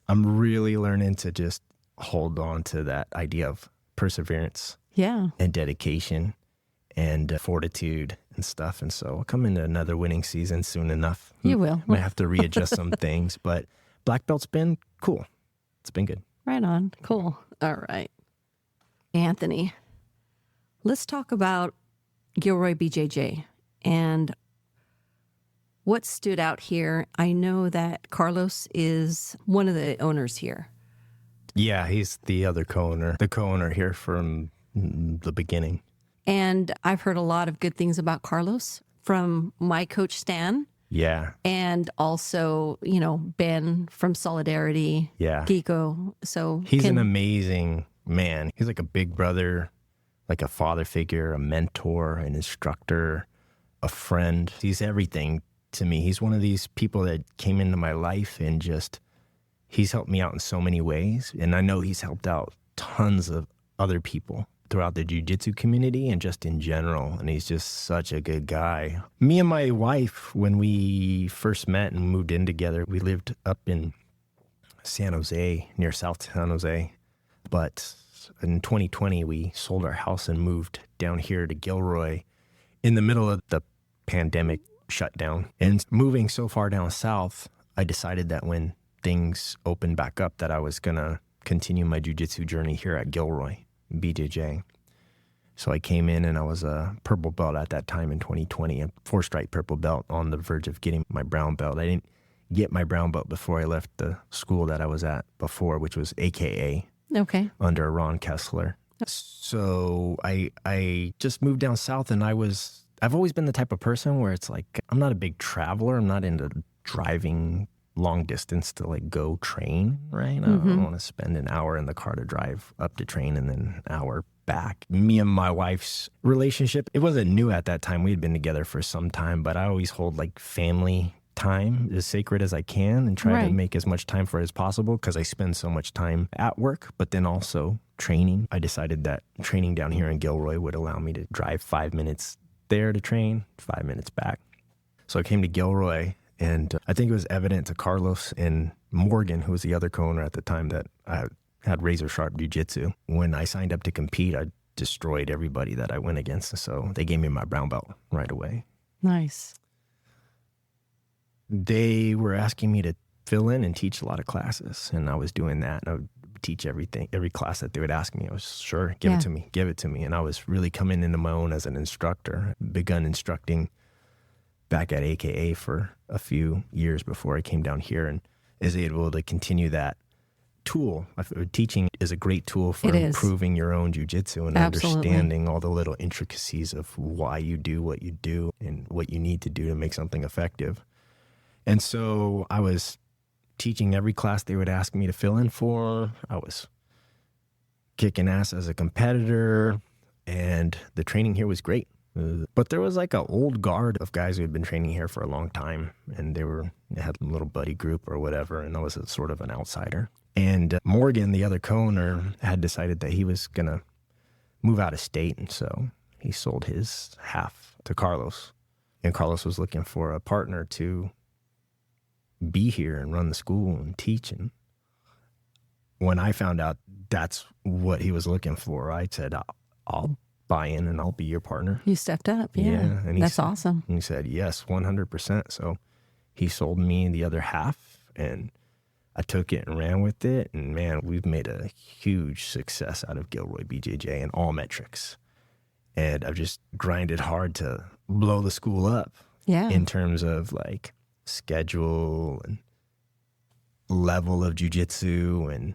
I'm really learning to just hold on to that idea of perseverance. Yeah. And dedication and fortitude and stuff. And so I'll come into another winning season soon enough. You will. Might have to readjust some things, but black belt's been cool. It's been good. Right on. Cool. All right. Anthony, let's talk about Gilroy BJJ and what stood out here. I know that Carlos is one of the owners here. Yeah, he's the other co-owner here from the beginning. And I've heard a lot of good things about Carlos from my coach, Stan. Yeah. And also, Ben from Solidarity. Yeah. Kiko. So he's an amazing man. He's like a big brother, like a father figure, a mentor, an instructor, a friend. He's everything to me. He's one of these people that came into my life and he's helped me out in so many ways. And I know he's helped out tons of other people throughout the jiu-jitsu community and just in general. And he's just such a good guy. Me and my wife, when we first met and moved in together, we lived up in San Jose, near South San Jose. But in 2020, we sold our house and moved down here to Gilroy in the middle of the pandemic shutdown. And moving so far down south, I decided that when things opened back up that I was going to continue my jiu-jitsu journey here at Gilroy, BJJ. So I came in and I was a purple belt at that time in 2020, a 4-stripe purple belt on the verge of getting my brown belt. I didn't get my brown belt before I left the school that I was at before, which was AKA. Okay. Under Ron Kessler. So I just moved down south, and I've always been the type of person where it's like, I'm not a big traveler. I'm not into driving long distance to like go train, right? I don't want to spend an hour in the car to drive up to train and then an hour back. Me and my wife's relationship, it wasn't new at that time. We had been together for some time, but I always hold like family time as sacred as I can and try to make as much time for it as possible because I spend so much time at work, but then also training. I decided that training down here in Gilroy would allow me to drive 5 minutes there to train, 5 minutes back. So I came to Gilroy, and I think it was evident to Carlos and Morgan, who was the other co-owner at the time, that I had razor sharp jiu-jitsu. When I signed up to compete, I destroyed everybody that I went against. So they gave me my brown belt right away. Nice. They were asking me to fill in and teach a lot of classes, and I was doing that. And I would teach everything, every class that they would ask me. I was, sure, give it to me. And I was really coming into my own as an instructor. Begun instructing back at AKA for a few years before I came down here, and is able to continue that tool. Teaching is a great tool for improving your own jiu-jitsu and understanding all the little intricacies of why you do what you do and what you need to do to make something effective. And so I was teaching every class they would ask me to fill in for. I was kicking ass as a competitor, and the training here was great. But there was like an old guard of guys who had been training here for a long time, and they had a little buddy group or whatever, and I was a sort of an outsider. And Morgan, the other co-owner, had decided that he was going to move out of state, and so he sold his half to Carlos. And Carlos was looking for a partner to be here and run the school and teach. And when I found out that's what he was looking for, I said, I'll buy in and I'll be your partner. You stepped up. Yeah. And that's awesome. He said, yes, 100%. So he sold me the other half, and I took it and ran with it. And man, we've made a huge success out of Gilroy BJJ in all metrics. And I've just grinded hard to blow the school up in terms of like schedule and level of jiu-jitsu and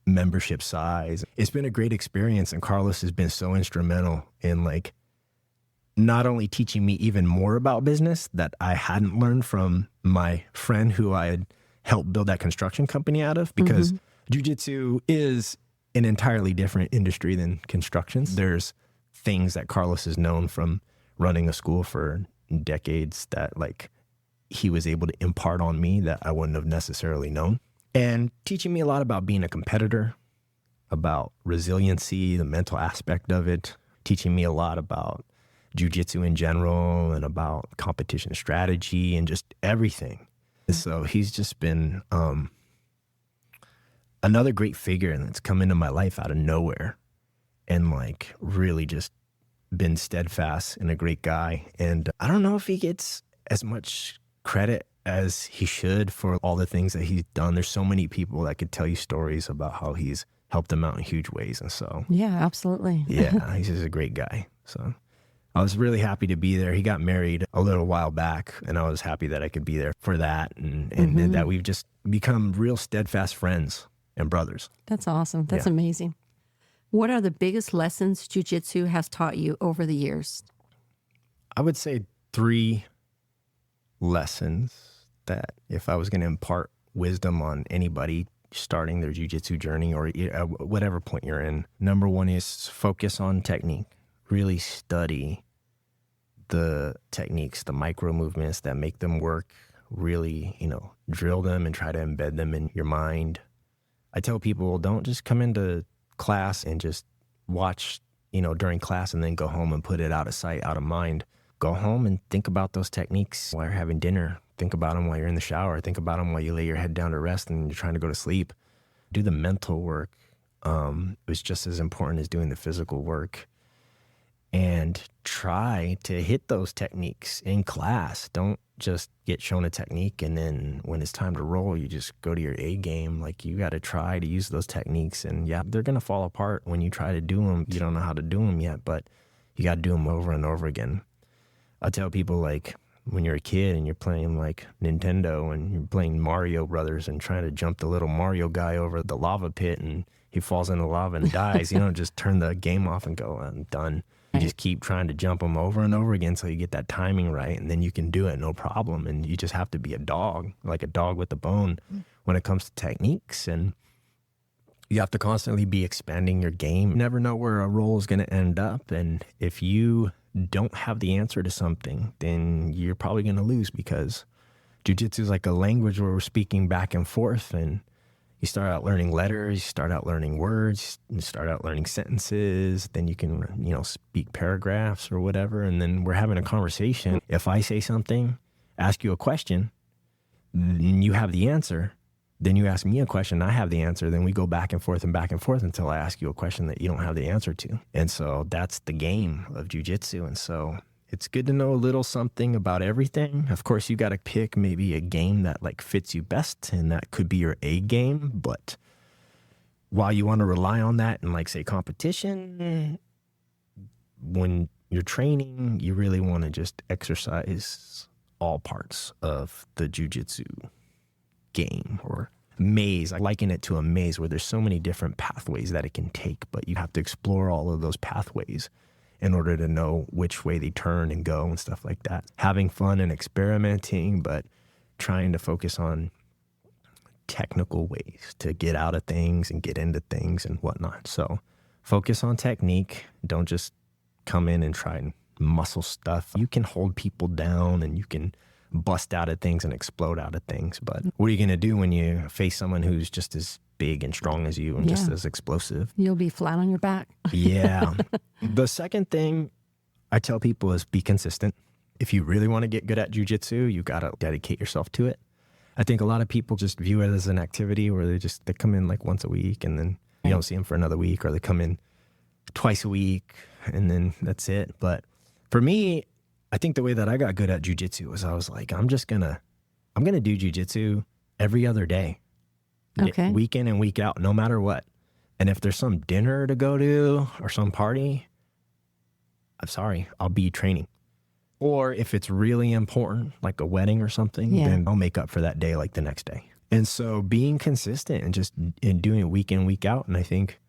membership size. It's been a great experience, and Carlos has been so instrumental in like not only teaching me even more about business that I hadn't learned from my friend who I had helped build that construction company out of, because jiu-jitsu is an entirely different industry than construction. There's things that Carlos is known from running a school for decades that like he was able to impart on me that I wouldn't have necessarily known. And teaching me a lot about being a competitor, about resiliency, the mental aspect of it, teaching me a lot about jiu-jitsu in general and about competition strategy and just everything. So he's just been another great figure that's come into my life out of nowhere and like really just been steadfast and a great guy. And I don't know if he gets as much credit as he should for all the things that he's done. There's so many people that could tell you stories about how he's helped them out in huge ways. And so, yeah, absolutely. Yeah, he's just a great guy. So I was really happy to be there. He got married a little while back, and I was happy that I could be there for that, and that we've just become real steadfast friends and brothers. That's awesome. That's amazing. What are the biggest lessons jiu-jitsu has taught you over the years? I would say 3 lessons that if I was going to impart wisdom on anybody starting their jiu-jitsu journey or whatever point you're in, number 1 is focus on technique. Really study the techniques, the micro movements that make them work. Really, drill them and try to embed them in your mind. I tell people, don't just come into class and just watch, during class and then go home and put it out of sight, out of mind. Go home and think about those techniques while you're having dinner. Think about them while you're in the shower. Think about them while you lay your head down to rest and you're trying to go to sleep. Do the mental work. It was just as important as doing the physical work. And try to hit those techniques in class. Don't just get shown a technique and then when it's time to roll, you just go to your A game. Like, you got to try to use those techniques. And yeah, they're going to fall apart when you try to do them. You don't know how to do them yet, but you got to do them over and over again. I tell people, like, when you're a kid and you're playing like Nintendo and you're playing Mario Brothers and trying to jump the little Mario guy over the lava pit and he falls in the lava and dies, you don't just turn the game off and go, I'm done. You just keep trying to jump them over and over again until you get that timing right, and then you can do it, no problem. And you just have to be a dog, like a dog with a bone when it comes to techniques. And you have to constantly be expanding your game. You never know where a roll is going to end up. And if you don't have the answer to something, then you're probably going to lose, because jiu-jitsu is like a language where we're speaking back and forth, and you start out learning letters, you start out learning words, you start out learning sentences, then you can, speak paragraphs or whatever, and then we're having a conversation. If I say something, ask you a question, then you have the answer, then you ask me a question, I have the answer, then we go back and forth until I ask you a question that you don't have the answer to. And so that's the game of jiu-jitsu. And so it's good to know a little something about everything. Of course, you got to pick maybe a game that like fits you best, and that could be your A game. But while you want to rely on that in, like, say, competition, when you're training, you really want to just exercise all parts of the jiu-jitsu game or maze. I liken it to a maze where there's so many different pathways that it can take, but you have to explore all of those pathways in order to know which way they turn and go and stuff like that. Having fun and experimenting, but trying to focus on technical ways to get out of things and get into things and whatnot. So focus on technique. Don't just come in and try and muscle stuff. You can hold people down and you can bust out of things and explode out of things. But what are you going to do when you face someone who's just as big and strong as you and just as explosive? You'll be flat on your back. Yeah. The second thing I tell people is be consistent. If you really want to get good at jiu-jitsu, you got to dedicate yourself to it. I think a lot of people just view it as an activity where they come in like once a week and then you don't see them for another week, or they come in twice a week and then that's it. But for me, I think the way that I got good at jiu-jitsu was I was like, I'm going to do jiu-jitsu every other day. Okay. Week in and week out, no matter what. And if there's some dinner to go to or some party, I'm sorry, I'll be training. Or if it's really important, like a wedding or something, then I'll make up for that day like the next day. And so being consistent and just doing it week in, week out. And I think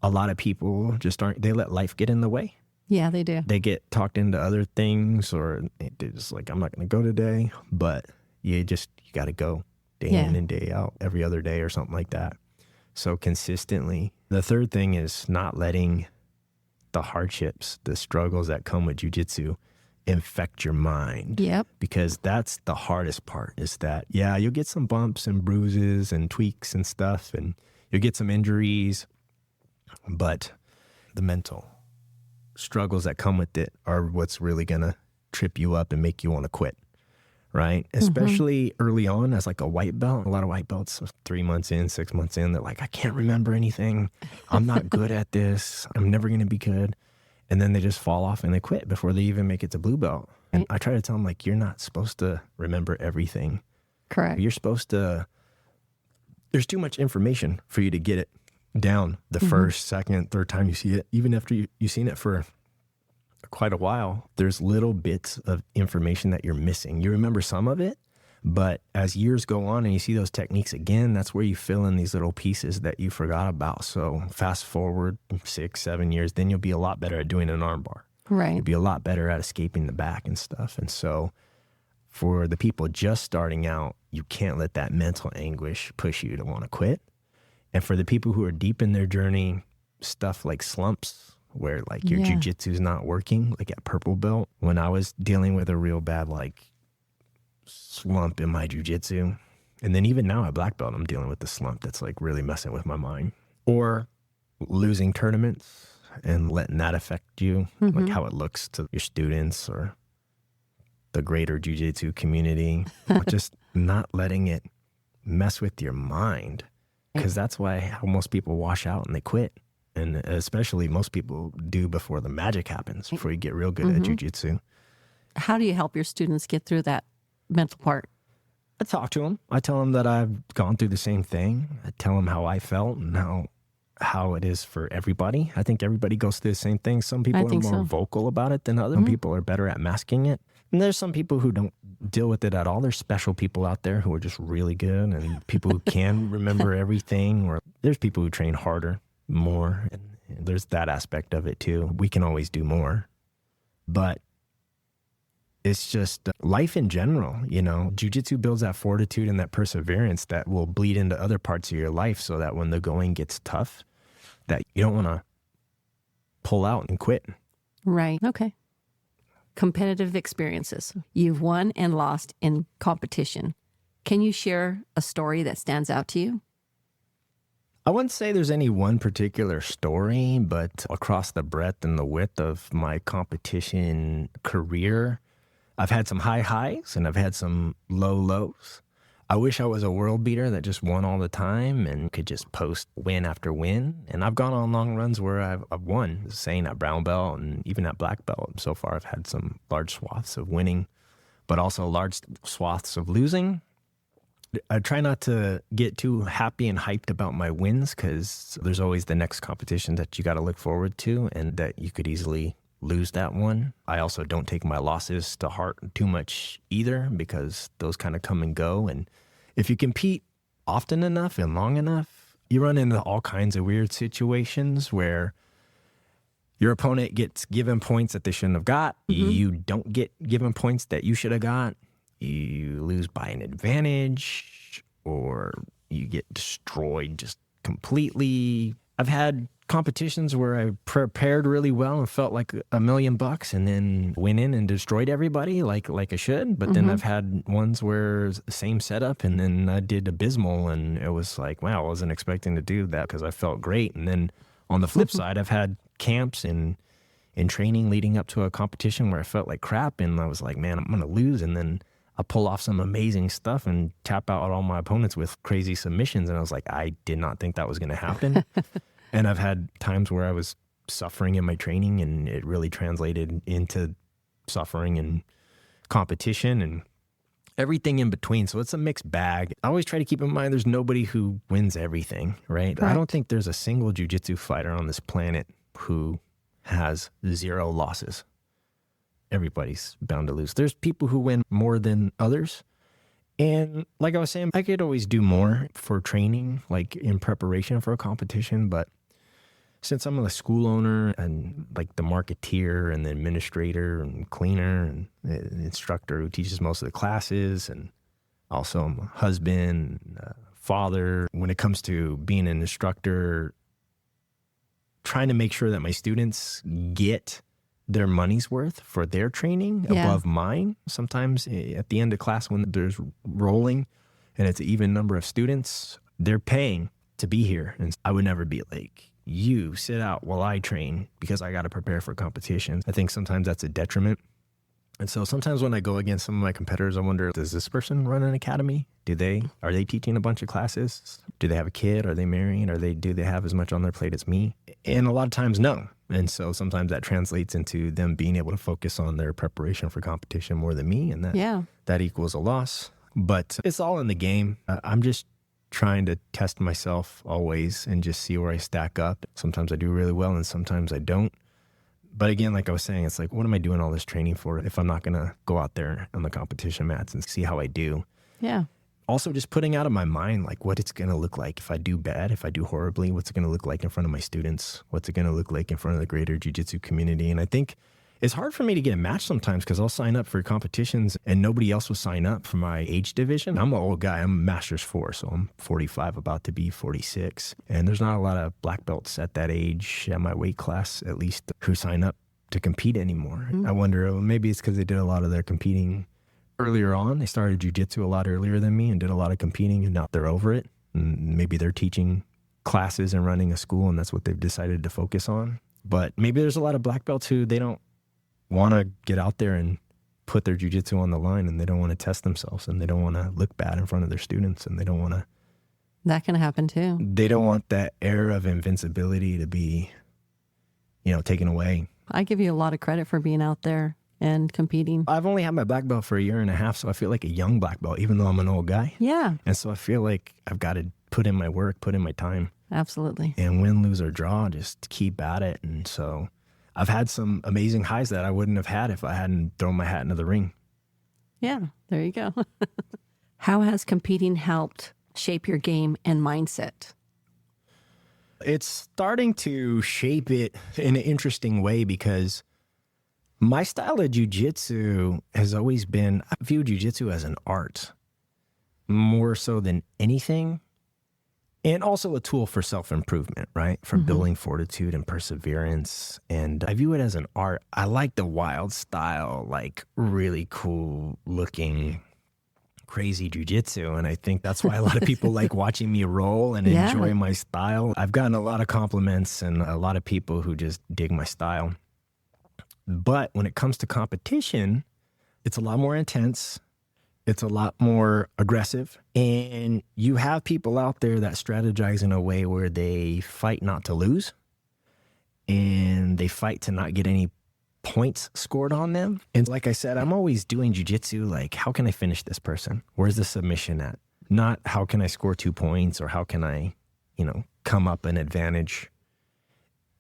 a lot of people just they let life get in the way. Yeah, they do. They get talked into other things, or they're just like, I'm not going to go today. But you got to go day in and day out, every other day or something like that. So consistently. The third thing is not letting the hardships, the struggles that come with jiu-jitsu infect your mind. Yep. Because that's the hardest part, is that, you'll get some bumps and bruises and tweaks and stuff, and you'll get some injuries, but the mental struggles that come with it are what's really going to trip you up and make you want to quit. Right? Especially early on as like a white belt. A lot of white belts, 3 months in, 6 months in, they're like, I can't remember anything. I'm not good at this. I'm never going to be good. And then they just fall off and they quit before they even make it to blue belt. And I try to tell them, like, you're not supposed to remember everything. Correct. You're supposed to, there's too much information for you to get it down the first, second, third time you see it. Even after you've seen it for quite a while, there's little bits of information that you're missing. You remember some of it, but as years go on and you see those techniques again, that's where you fill in these little pieces that you forgot about. So fast forward 6, 7 years, then you'll be a lot better at doing an armbar. Right. You'll be a lot better at escaping the back and stuff. And so for the people just starting out, you can't let that mental anguish push you to want to quit. And for the people who are deep in their journey, stuff like slumps, where like your jiu-jitsu is not working, like at purple belt. When I was dealing with a real bad like slump in my jiu-jitsu, and then even now at black belt, I'm dealing with the slump that's like really messing with my mind. Or losing tournaments, and letting that affect you, like how it looks to your students or the greater jiu-jitsu community. Just not letting it mess with your mind, because that's why how most people wash out and they quit. And especially most people do before the magic happens, before you get real good at jiu-jitsu. How do you help your students get through that mental part? I talk to them. I tell them that I've gone through the same thing. I tell them how I felt and how it is for everybody. I think everybody goes through the same thing. Some people are more vocal about it than others. Some people are better at masking it. And there's some people who don't deal with it at all. There's special people out there who are just really good, and people who can remember everything. Or there's people who train harder, more. And there's that aspect of it too. We can always do more. But it's just life in general, you know. Jiu-jitsu builds that fortitude and that perseverance that will bleed into other parts of your life, so that when the going gets tough, that you don't want to pull out and quit. Right. Okay. Competitive experiences. You've won and lost in competition. Can you share a story that stands out to you? I wouldn't say there's any one particular story, but across the breadth and the width of my competition career, I've had some high highs and I've had some low lows. I wish I was a world beater that just won all the time and could just post win after win. And I've gone on long runs where I've won, saying at brown belt and even at black belt. So far, I've had some large swaths of winning, but also large swaths of losing. I try not to get too happy and hyped about my wins, because there's always the next competition that you got to look forward to, and that you could easily lose that one. I also don't take my losses to heart too much either, because those kind of come and go. And if you compete often enough and long enough, you run into all kinds of weird situations where your opponent gets given points that they shouldn't have got. You don't get given points that you should have got. You lose by an advantage, or you get destroyed just completely. I've had competitions where I prepared really well and felt like $1 million, and then went in and destroyed everybody like I should. But then I've had ones where the same setup, and then I did abysmal, and it was like, wow, I wasn't expecting to do that because I felt great. And then on the flip side, I've had camps and in training leading up to a competition where I felt like crap, and I was like, man, I'm going to lose. And then I pull off some amazing stuff and tap out all my opponents with crazy submissions. And I was like, I did not think that was going to happen. And I've had times where I was suffering in my training, and it really translated into suffering and competition and everything in between. So it's a mixed bag. I always try to keep in mind there's nobody who wins everything, right? I don't think there's a single jiu-jitsu fighter on this planet who has 0 losses. Everybody's bound to lose. There's people who win more than others. And like I was saying, I could always do more for training, like in preparation for a competition. But since I'm a school owner and like the marketeer and the administrator and cleaner and the instructor who teaches most of the classes, and also I'm a husband, father, when it comes to being an instructor, trying to make sure that my students get their money's worth for their training above mine. Sometimes at the end of class, when there's rolling and it's an even number of students, they're paying to be here. And I would never be like, you sit out while I train because I got to prepare for competition. I think sometimes that's a detriment. And so sometimes when I go against some of my competitors, I wonder, does this person run an academy? Are they teaching a bunch of classes? Do they have a kid? Are they married? Do they have as much on their plate as me? And a lot of times, no. And so sometimes that translates into them being able to focus on their preparation for competition more than me. And that equals a loss. But it's all in the game. I'm just trying to test myself always and just see where I stack up. Sometimes I do really well and sometimes I don't. But again, like I was saying, it's like, what am I doing all this training for if I'm not going to go out there on the competition mats and see how I do? Yeah. Also just putting out of my mind, like what it's going to look like if I do bad, if I do horribly, what's it going to look like in front of my students? What's it going to look like in front of the greater jiu-jitsu community? And I think it's hard for me to get a match sometimes because I'll sign up for competitions and nobody else will sign up for my age division. I'm an old guy. I'm Masters 4, so I'm 45, about to be 46. And there's not a lot of black belts at that age, at my weight class at least, who sign up to compete anymore. I wonder, maybe it's because they did a lot of their competing earlier on. They started jiu-jitsu a lot earlier than me and did a lot of competing, and now they're over it. And maybe they're teaching classes and running a school, and that's what they've decided to focus on. But maybe there's a lot of black belts who they don't want to get out there and put their jiu-jitsu on the line, and they don't want to test themselves, and they don't want to look bad in front of their students, and they don't want to. That can happen too. They don't want that air of invincibility to be, taken away. I give you a lot of credit for being out there and competing. I've only had my black belt for 1.5 years, so I feel like a young black belt, even though I'm an old guy. Yeah. And so I feel like I've got to put in my work, put in my time. Absolutely. And win, lose, or draw, just keep at it. And so I've had some amazing highs that I wouldn't have had if I hadn't thrown my hat into the ring. Yeah, there you go. How has competing helped shape your game and mindset? It's starting to shape it in an interesting way because my style of jiu-jitsu has always been, I view jiu-jitsu as an art more so than anything. And also a tool for self-improvement, right? For building fortitude and perseverance. And I view it as an art. I like the wild style, like really cool looking, crazy jiu-jitsu. And I think that's why a lot of people like watching me roll and enjoy my style. I've gotten a lot of compliments and a lot of people who just dig my style. But when it comes to competition, it's a lot more intense. It's a lot more aggressive. And you have people out there that strategize in a way where they fight not to lose. And they fight to not get any points scored on them. And like I said, I'm always doing jiu-jitsu like, how can I finish this person? Where's the submission at? Not how can I score 2 points or how can I, come up an advantage.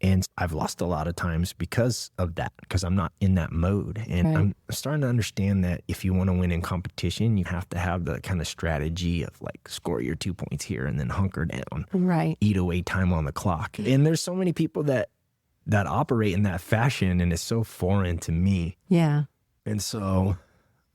And I've lost a lot of times because of that, because I'm not in that mode. And I'm starting to understand that if you want to win in competition, you have to have the kind of strategy of like score your 2 points here and then hunker down, eat away time on the clock. And there's so many people that operate in that fashion, and it's so foreign to me. Yeah. And so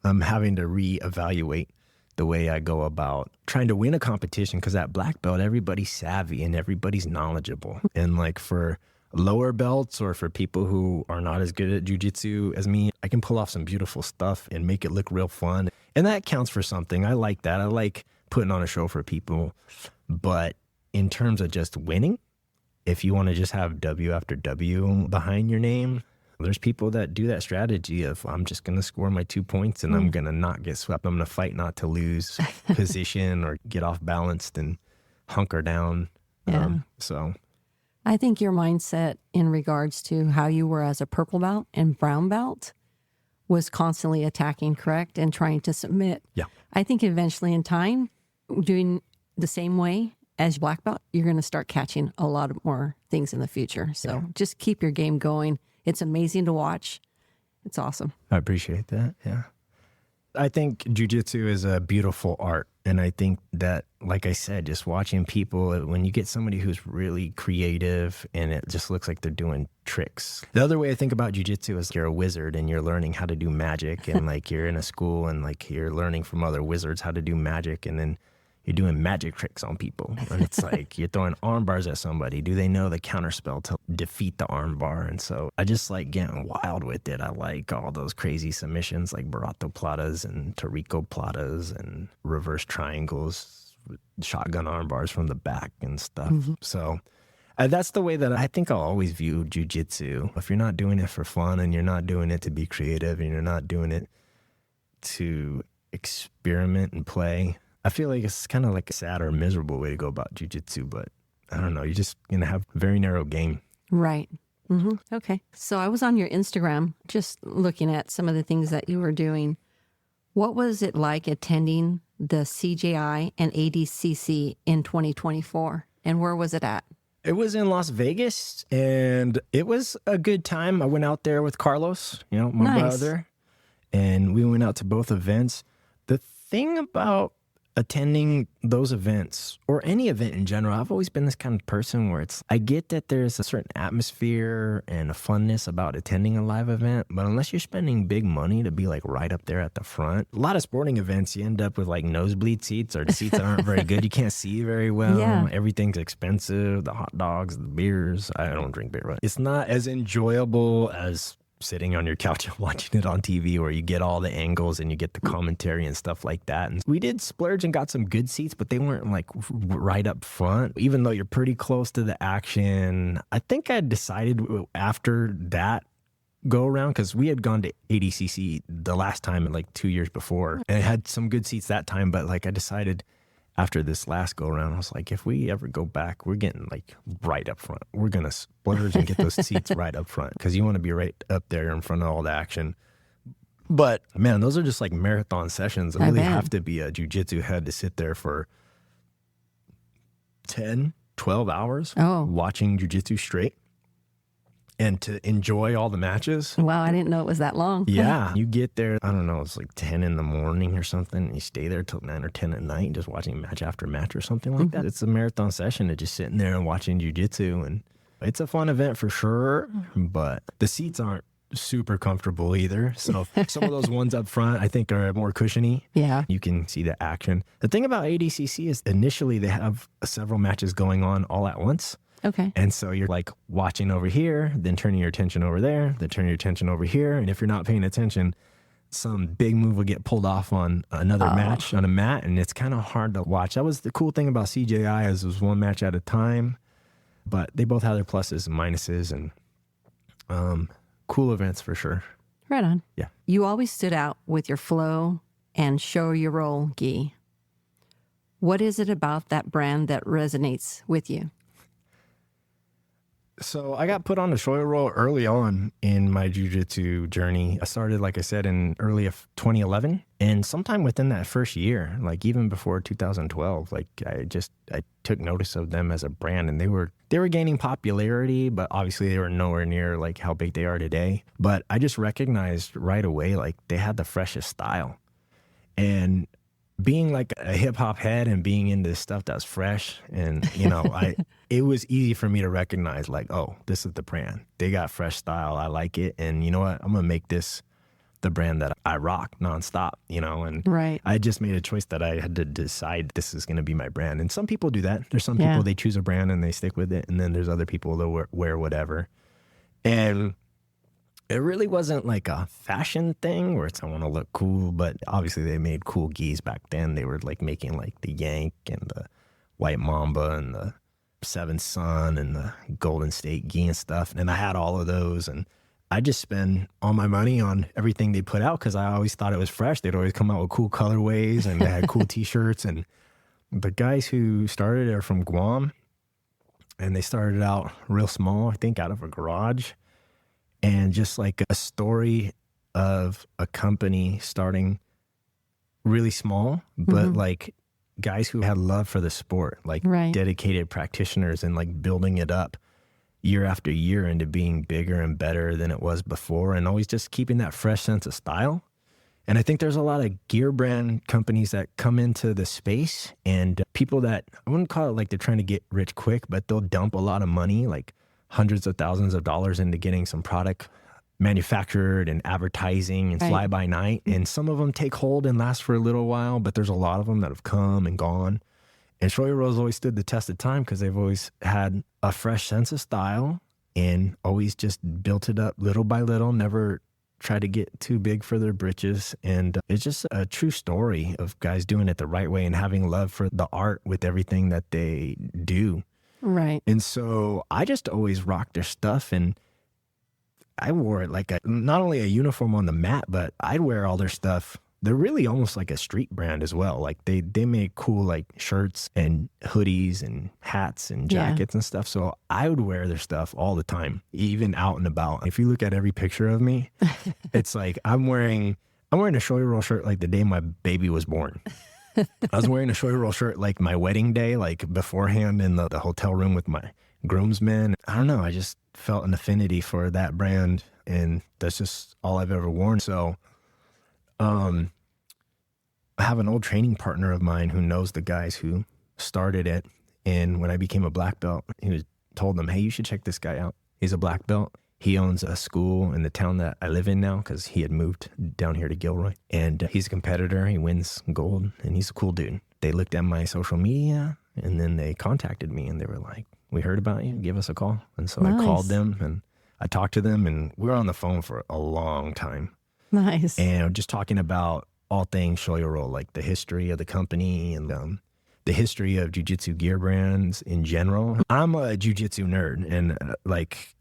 I'm having to reevaluate the way I go about trying to win a competition, because at black belt, everybody's savvy and everybody's knowledgeable. And like for lower belts or for people who are not as good at jiu-jitsu as me, I can pull off some beautiful stuff and make it look real fun. And that counts for something. I like that. I like putting on a show for people. But in terms of just winning, if you want to just have W after W behind your name, there's people that do that strategy of I'm just going to score my 2 points and I'm going to not get swept. I'm going to fight not to lose position or get off balanced and hunker down. Yeah. So I think your mindset in regards to how you were as a purple belt and brown belt was constantly attacking, correct? And trying to submit. Yeah. I think eventually in time, doing the same way as black belt, you're going to start catching a lot of more things in the future. So just keep your game going. It's amazing to watch. It's awesome. I appreciate that. Yeah. I think jiu-jitsu is a beautiful art. And I think that, like I said, just watching people, when you get somebody who's really creative and it just looks like they're doing tricks. The other way I think about jiu-jitsu is you're a wizard and you're learning how to do magic, and like you're in a school and like you're learning from other wizards how to do magic, and then you're doing magic tricks on people. And it's like you're throwing arm bars at somebody. Do they know the counterspell to defeat the arm bar? And so I just like getting wild with it. I like all those crazy submissions like Barato Platas and Toriko Platas and reverse triangles, shotgun arm bars from the back and stuff. So that's the way that I think I'll always view jiu-jitsu. If you're not doing it for fun and you're not doing it to be creative and you're not doing it to experiment and play, I feel like it's kind of like a sad or miserable way to go about jiu-jitsu, but I don't know. You're just going to have a very narrow game. Right. Okay. So I was on your Instagram just looking at some of the things that you were doing. What was it like attending the CJI and ADCC in 2024? And where was it at? It was in Las Vegas, and it was a good time. I went out there with Carlos, my brother, and we went out to both events. The thing about attending those events, or any event in general, I've always been this kind of person where I get that there's a certain atmosphere and a funness about attending a live event, but unless you're spending big money to be like right up there at the front, a lot of sporting events, you end up with like nosebleed seats or seats that aren't very good. You can't see very well. Yeah. Everything's expensive. The hot dogs, the beers. I don't drink beer, but it's not as enjoyable as sitting on your couch and watching it on TV where you get all the angles and you get the commentary and stuff like that. And we did splurge and got some good seats, but they weren't like right up front, even though you're pretty close to the action. I think I decided after that go around, because we had gone to ADCC the last time, like 2 years before, and it had some good seats that time. But like I decided after this last go around, I was like, if we ever go back, we're getting like right up front. We're going to splurge and get those seats right up front, because you want to be right up there in front of all the action. But man, those are just like marathon sessions. I really have to be a jiu-jitsu head to sit there for 10, 12 hours watching jiu-jitsu straight and to enjoy all the matches. Wow, I didn't know it was that long. Yeah. You get there, I don't know, it's like 10 in the morning or something. And you stay there till 9 or 10 at night just watching match after match or something like that. It's a marathon session of just sitting there and watching jiu-jitsu. And it's a fun event for sure, but the seats aren't super comfortable either. So some of those ones up front, I think, are more cushiony. Yeah. You can see the action. The thing about ADCC is initially they have several matches going on all at once. Okay. And so you're like watching over here, then turning your attention over there, then turning your attention over here. And if you're not paying attention, some big move will get pulled off on another match on a mat. And it's kind of hard to watch. That was the cool thing about CJI, is it was one match at a time. But they both have their pluses and minuses, and cool events for sure. Right on. Yeah. You always stood out with your flow and show your roll gi. What is it about that brand that resonates with you? So I got put on the shoyo roll early on in my jiu-jitsu journey. I started, like I said, in early 2011. And sometime within that first year, like even before 2012, like I took notice of them as a brand, and they were gaining popularity, but obviously they were nowhere near like how big they are today. But I just recognized right away, like they had the freshest style. And being like a hip hop head and being into stuff that's fresh, and it was easy for me to recognize, like, oh, this is the brand. They got fresh style. I like it. And you know what? I'm going to make this the brand that I rock nonstop, and I just made a choice that I had to decide this is going to be my brand. And some people do that. There's some people, they choose a brand and they stick with it. And then there's other people that wear whatever. And it really wasn't like a fashion thing where I want to look cool, but obviously they made cool gis back then. They were like making like the Yank and the White Mamba and the Seven Sun and the Golden State gi and stuff. And I had all of those, and I just spend all my money on everything they put out because I always thought it was fresh. They'd always come out with cool colorways, and they had cool t-shirts. And the guys who started are from Guam, and they started out real small, I think out of a garage. And just like a story of a company starting really small, but like guys who had love for the sport, like dedicated practitioners, and like building it up year after year into being bigger and better than it was before, and always just keeping that fresh sense of style. And I think there's a lot of gear brand companies that come into the space, and people that, I wouldn't call it like they're trying to get rich quick, but they'll dump a lot of money, like hundreds of thousands of dollars, into getting some product manufactured and advertising and fly by night. And some of them take hold and last for a little while, but there's a lot of them that have come and gone. And Shoyo Rolls always stood the test of time because they've always had a fresh sense of style and always just built it up little by little, never tried to get too big for their britches. And it's just a true story of guys doing it the right way and having love for the art with everything that they do. Right. And so I just always rocked their stuff, and I wore it like not only a uniform on the mat, but I'd wear all their stuff. They're really almost like a street brand as well. Like they make cool like shirts and hoodies and hats and jackets and stuff. So I would wear their stuff all the time, even out and about. If you look at every picture of me, it's like I'm wearing a Shoyo Roll shirt like the day my baby was born. I was wearing a Shoyo Roll shirt like my wedding day, like beforehand in the hotel room with my groomsmen. I don't know. I just felt an affinity for that brand, and that's just all I've ever worn. So I have an old training partner of mine who knows the guys who started it. And when I became a black belt, told them, hey, you should check this guy out. He's a black belt. He owns a school in the town that I live in now because he had moved down here to Gilroy. And he's a competitor. He wins gold, and he's a cool dude. They looked at my social media, and then they contacted me, and they were like, we heard about you. Give us a call. And so I called them, and I talked to them, and we were on the phone for a long time. Nice. And just talking about all things Shoyoroll, like the history of the company and the history of jiu-jitsu gear brands in general. I'm a jiu-jitsu nerd, and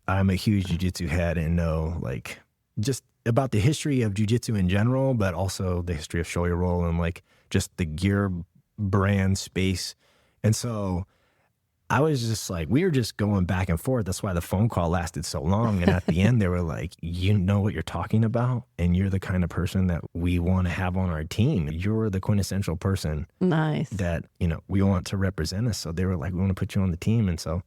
I'm a huge jiu-jitsu head and know like just about the history of jiu-jitsu in general, but also the history of Shoyoroll and like just the gear brand space. And so I was just like, we were just going back and forth. That's why the phone call lasted so long. And at the end, they were like, you know what you're talking about, and you're the kind of person that we want to have on our team. You're the quintessential person Nice. that, we want to represent us. So they were like, we want to put you on the team. And so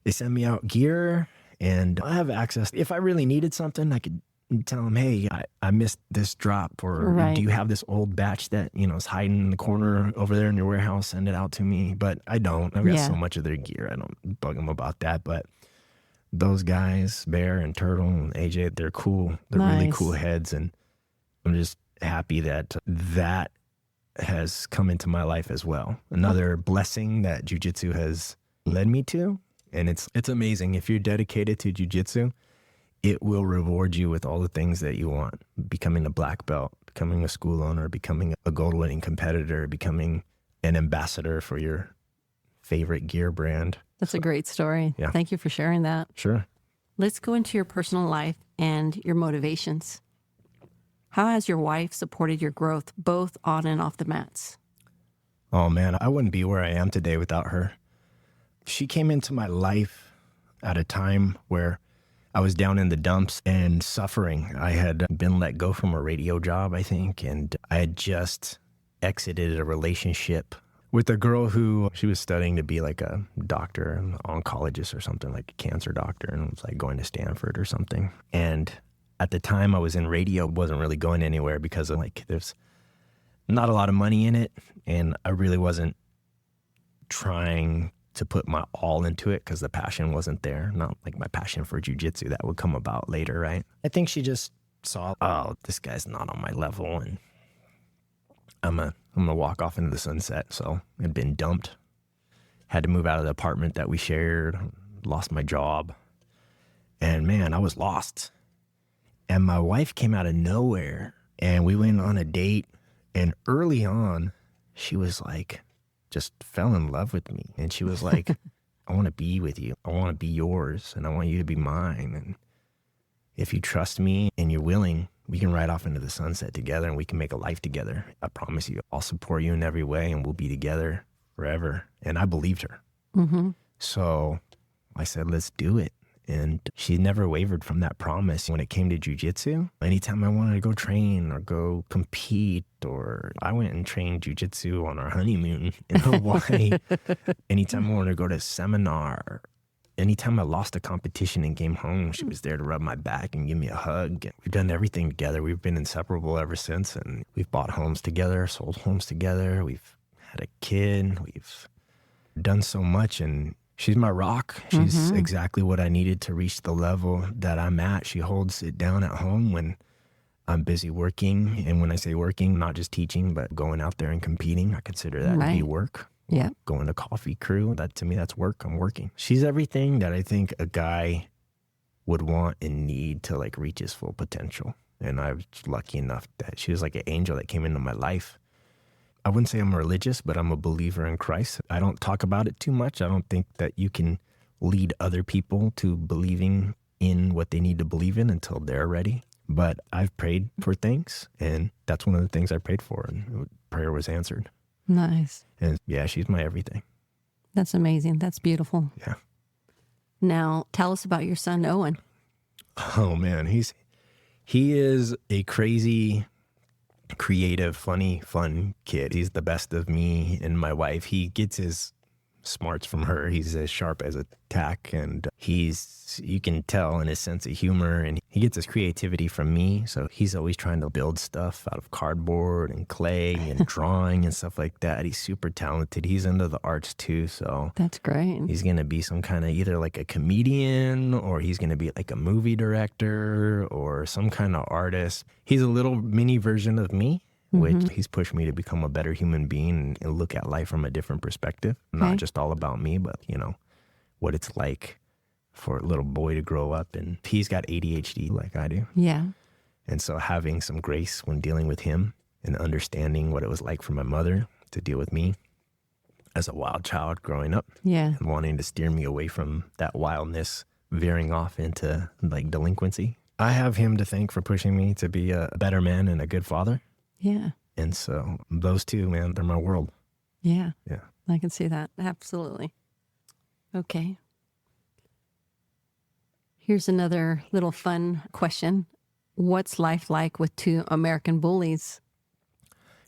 they sent me out gear, and I have access. If I really needed something, I could tell them, hey, I missed this drop, or Right. do you have this old batch that, is hiding in the corner over there in your warehouse? Send it out to me. But I don't. I've got Yeah. so much of their gear. I don't bug them about that. But those guys, Bear and Turtle and AJ, they're cool. They're really Nice. cool heads. And I'm just happy that that has come into my life as well. Another blessing that jiu-jitsu has led me to. And it's amazing. If you're dedicated to jiu-jitsu, it will reward you with all the things that you want. Becoming a black belt, becoming a school owner, becoming a gold winning competitor, becoming an ambassador for your favorite gear brand. That's a great story. Yeah. Thank you for sharing that. Sure. Let's go into your personal life and your motivations. How has your wife supported your growth, both on and off the mats? Oh man, I wouldn't be where I am today without her. She came into my life at a time where I was down in the dumps and suffering. I had been let go from a radio job, I think, and I had just exited a relationship with a girl who she was studying to be like a doctor, an oncologist or something, like a cancer doctor, and was like going to Stanford or something. And at the time I was in radio, wasn't really going anywhere because of like there's not a lot of money in it, and I really wasn't trying to put my all into it because the passion wasn't there. Not like my passion for jiu-jitsu, that would come about later, right? I think she just saw, oh, this guy's not on my level, and I'm gonna walk off into the sunset. So I'd been dumped, had to move out of the apartment that we shared, lost my job, and man, I was lost. And my wife came out of nowhere, and we went on a date, and early on, she was like, just fell in love with me. And she was like, I want to be with you. I want to be yours, and I want you to be mine. And if you trust me and you're willing, we can ride off into the sunset together, and we can make a life together. I promise you, I'll support you in every way, and we'll be together forever. And I believed her. Mm-hmm. So I said, let's do it. And she never wavered from that promise when it came to jiu-jitsu. Anytime I wanted to go train or go compete, or I went and trained jiu-jitsu on our honeymoon in Hawaii. Anytime I wanted to go to a seminar, anytime I lost a competition and came home, she was there to rub my back and give me a hug. And we've done everything together. We've been inseparable ever since. And we've bought homes together, sold homes together. We've had a kid. We've done so much, and she's my rock. She's exactly what I needed to reach the level that I'm at. She holds it down at home when I'm busy working. And when I say working, not just teaching, but going out there and competing. I consider that to be Right. work. Yeah. Going to coffee crew, that to me, that's work. I'm working. She's everything that I think a guy would want and need to like reach his full potential. And I was lucky enough that she was like an angel that came into my life. I wouldn't say I'm religious, but I'm a believer in Christ. I don't talk about it too much. I don't think that you can lead other people to believing in what they need to believe in until they're ready. But I've prayed for things, and that's one of the things I prayed for, and prayer was answered. Nice. And yeah, she's my everything. That's amazing. That's beautiful. Yeah. Now, tell us about your son, Owen. Oh man, he is a crazy, creative, funny, fun kid. He's the best of me and my wife. He gets his smarts from her. He's as sharp as a tack, and you can tell in his sense of humor, and he gets his creativity from me. So he's always trying to build stuff out of cardboard and clay and drawing and stuff like that. He's super talented. He's into the arts too. So That's great. he's going to be some kind of either like a comedian, or he's going to be like a movie director or some kind of artist. He's a little mini version of me, which he's pushed me to become a better human being and look at life from a different perspective. Okay. Not just all about me, but, what it's like for a little boy to grow up. And he's got ADHD like I do. Yeah. And so having some grace when dealing with him and understanding what it was like for my mother to deal with me as a wild child growing up. Yeah. And wanting to steer me away from that wildness, veering off into like delinquency. I have him to thank for pushing me to be a better man and a good father. Yeah. And so those two, man, they're my world. Yeah. Yeah. I can see that. Absolutely. Okay. Here's another little fun question. What's life like with two American bullies?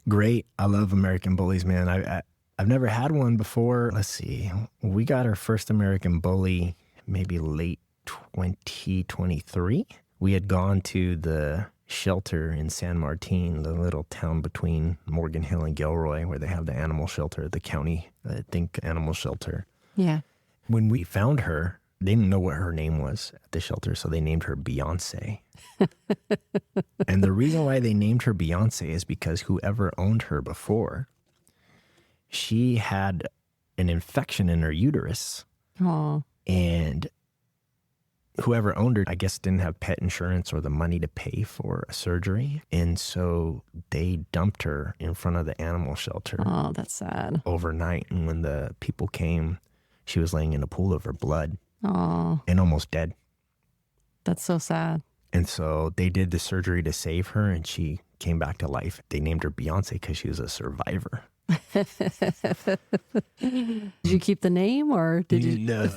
Great. I love American bullies, man. I've never had one before. Let's see. We got our first American bully maybe late 2023. We had gone to the shelter in San Martin, the little town between Morgan Hill and Gilroy, where they have the animal shelter, the county, I think, animal shelter. Yeah. When we found her, they didn't know what her name was at the shelter, so they named her Beyonce. And the reason why they named her Beyonce is because whoever owned her before, she had an infection in her uterus. Oh. And whoever owned her, I guess, didn't have pet insurance or the money to pay for a surgery. And so they dumped her in front of the animal shelter. Oh, that's sad. Overnight. And when the people came, she was laying in a pool of her blood. Oh. And almost dead. That's so sad. And so they did the surgery to save her, and she came back to life. They named her Beyonce because she was a survivor. Did you keep the name or did you? No.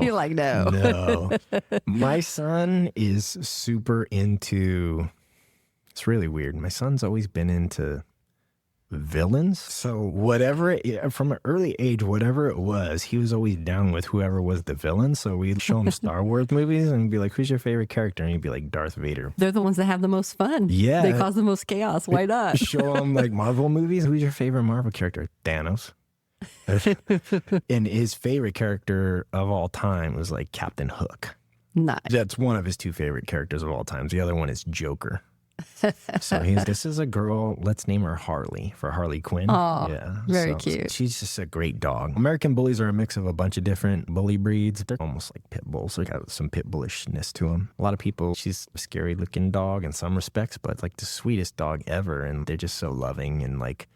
You're like, no. No. My son is super into, it's really weird. My son's always been into villains. So whatever, from an early age, whatever it was, he was always down with whoever was the villain. So we'd show him Star Wars movies and be like, who's your favorite character? And he'd be like, Darth Vader. They're the ones that have the most fun. Yeah. They cause the most chaos. Why not? Show him like Marvel movies. Who's your favorite Marvel character? Thanos. And his favorite character of all time was like Captain Hook. Nice. That's one of his two favorite characters of all time. The other one is Joker. So this is a girl, let's name her Harley for Harley Quinn. Oh, yeah, very cute. She's just a great dog. American bullies are a mix of a bunch of different bully breeds. They're almost like pit bulls. They got some pit bullishness to them. A lot of people, she's a scary looking dog in some respects, but like the sweetest dog ever. And they're just so loving and like,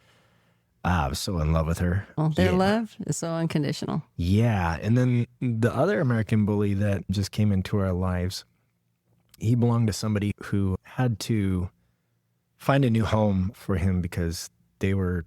I was so in love with her. Well, their love is so unconditional. Yeah. And then the other American bully that just came into our lives, he belonged to somebody who had to find a new home for him because they were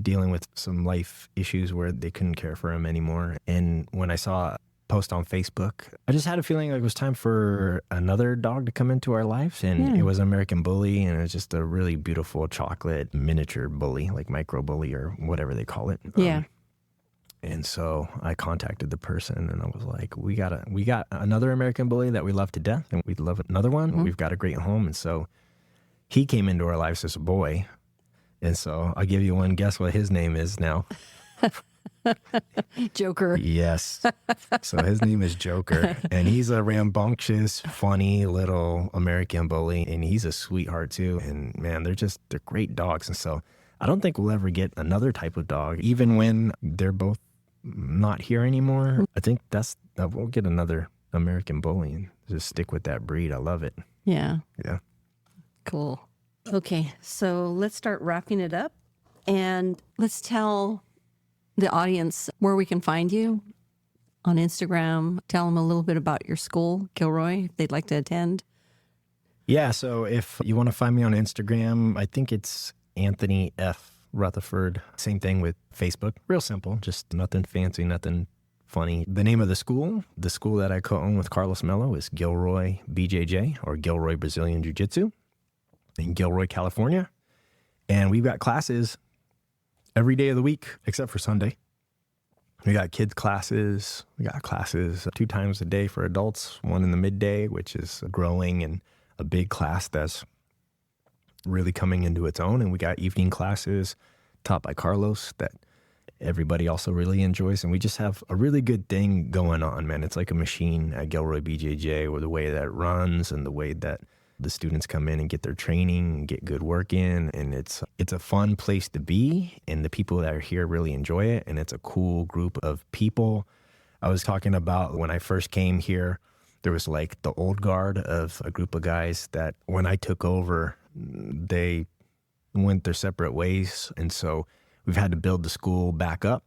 dealing with some life issues where they couldn't care for him anymore. And when I saw a post on Facebook, I just had a feeling like it was time for another dog to come into our lives. And it was an American bully, and it was just a really beautiful chocolate miniature bully, like micro bully or whatever they call it. Yeah. And so I contacted the person and I was like, we got another American bully that we love to death and we'd love another one. Mm-hmm. We've got a great home. And so he came into our lives as a boy. And so I'll give you one guess what his name is now. Joker. Yes. So his name is Joker. And he's a rambunctious, funny little American bully. And he's a sweetheart too. And man, they're great dogs. And so I don't think we'll ever get another type of dog, even when they're both not here anymore. I think we'll get another American bully and just stick with that breed. I love it. Yeah. Yeah. Cool. Okay, so let's start wrapping it up, and let's tell the audience where we can find you on Instagram. Tell them a little bit about your school, Gilroy, if they'd like to attend. Yeah, so if you want to find me on Instagram, I think it's Anthony F. Rutherford. Same thing with Facebook. Real simple, just nothing fancy, nothing funny. The name of the school that I co-own with Carlos Mello, is Gilroy BJJ, or Gilroy Brazilian Jiu-Jitsu, in Gilroy, California. And we've got classes every day of the week except for Sunday. We got kids classes. We got classes 2 times a day for adults, one in the midday, which is growing, and a big class that's really coming into its own. And we got evening classes taught by Carlos that everybody also really enjoys. And we just have a really good thing going on, man. It's like a machine at Gilroy BJJ, where the way that it runs and the way that the students come in and get their training and get good work in. And it's a fun place to be. And the people that are here really enjoy it. And it's a cool group of people. I was talking about when I first came here, there was like the old guard of a group of guys that when I took over, they went their separate ways. And so we've had to build the school back up.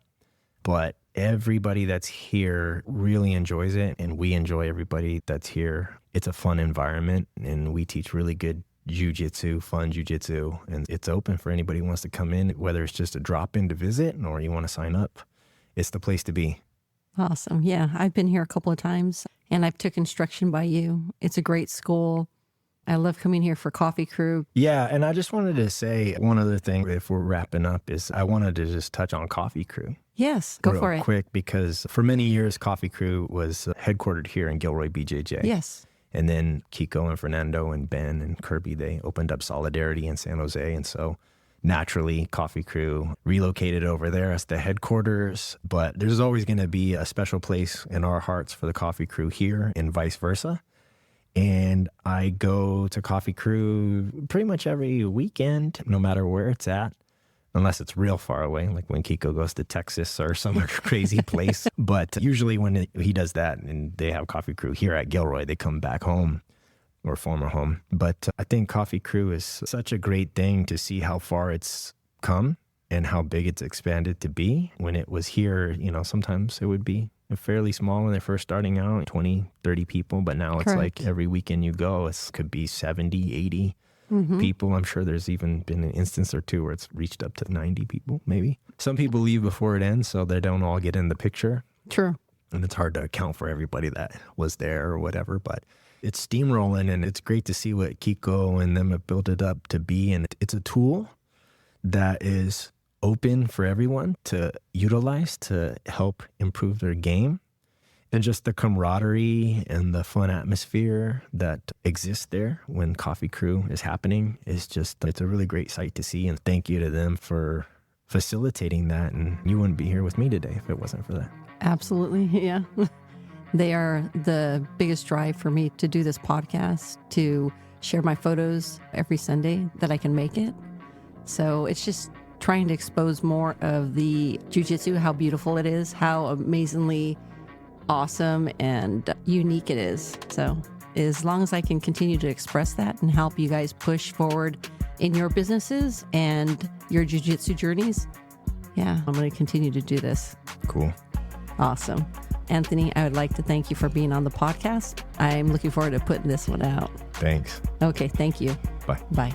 But everybody that's here really enjoys it, and we enjoy everybody that's here. It's a fun environment, and we teach really good jiu-jitsu, fun jiu-jitsu, and it's open for anybody who wants to come in, whether it's just a drop-in to visit or you want to sign up. It's the place to be. Awesome. Yeah, I've been here a couple of times, and I've took instruction by you. It's a great school. I love coming here for Coffee Crew. Yeah, and I just wanted to say one other thing if we're wrapping up is I wanted to just touch on Coffee Crew. Yes, go for it. Real quick, because for many years, Coffee Crew was headquartered here in Gilroy, BJJ. Yes. And then Kiko and Fernando and Ben and Kirby, they opened up Solidarity in San Jose. And so naturally, Coffee Crew relocated over there as the headquarters. But there's always going to be a special place in our hearts for the Coffee Crew here and vice versa. And I go to Coffee Crew pretty much every weekend, no matter where it's at, unless it's real far away, like when Kiko goes to Texas or some crazy place. But usually when he does that and they have Coffee Crew here at Gilroy, they come back home or former home. But I think Coffee Crew is such a great thing to see how far it's come and how big it's expanded to be. When it was here, sometimes it would be fairly small when they're first starting out, 20, 30 people. But now it's like every weekend you go, it could be 70, 80 people. I'm sure there's even been an instance or two where it's reached up to 90 people, maybe. Some people leave before it ends, so they don't all get in the picture. True. And it's hard to account for everybody that was there or whatever, but it's steamrolling, and it's great to see what Kiko and them have built it up to be. And it's a tool that is open for everyone to utilize to help improve their game. And just the camaraderie and the fun atmosphere that exists there when Coffee Crew is happening is just, it's a really great sight to see. And thank you to them for facilitating that. And you wouldn't be here with me today if it wasn't for that. Absolutely. Yeah. They are the biggest drive for me to do this podcast, to share my photos every Sunday that I can make it. So it's just trying to expose more of the jiu-jitsu, how beautiful it is, how amazingly awesome and unique it is. So as long as I can continue to express that and help you guys push forward in your businesses and your jiu-jitsu journeys, yeah, I'm going to continue to do this. Cool. Awesome. Anthony, I would like to thank you for being on the podcast. I'm looking forward to putting this one out. Thanks. Okay, thank you. Bye. Bye.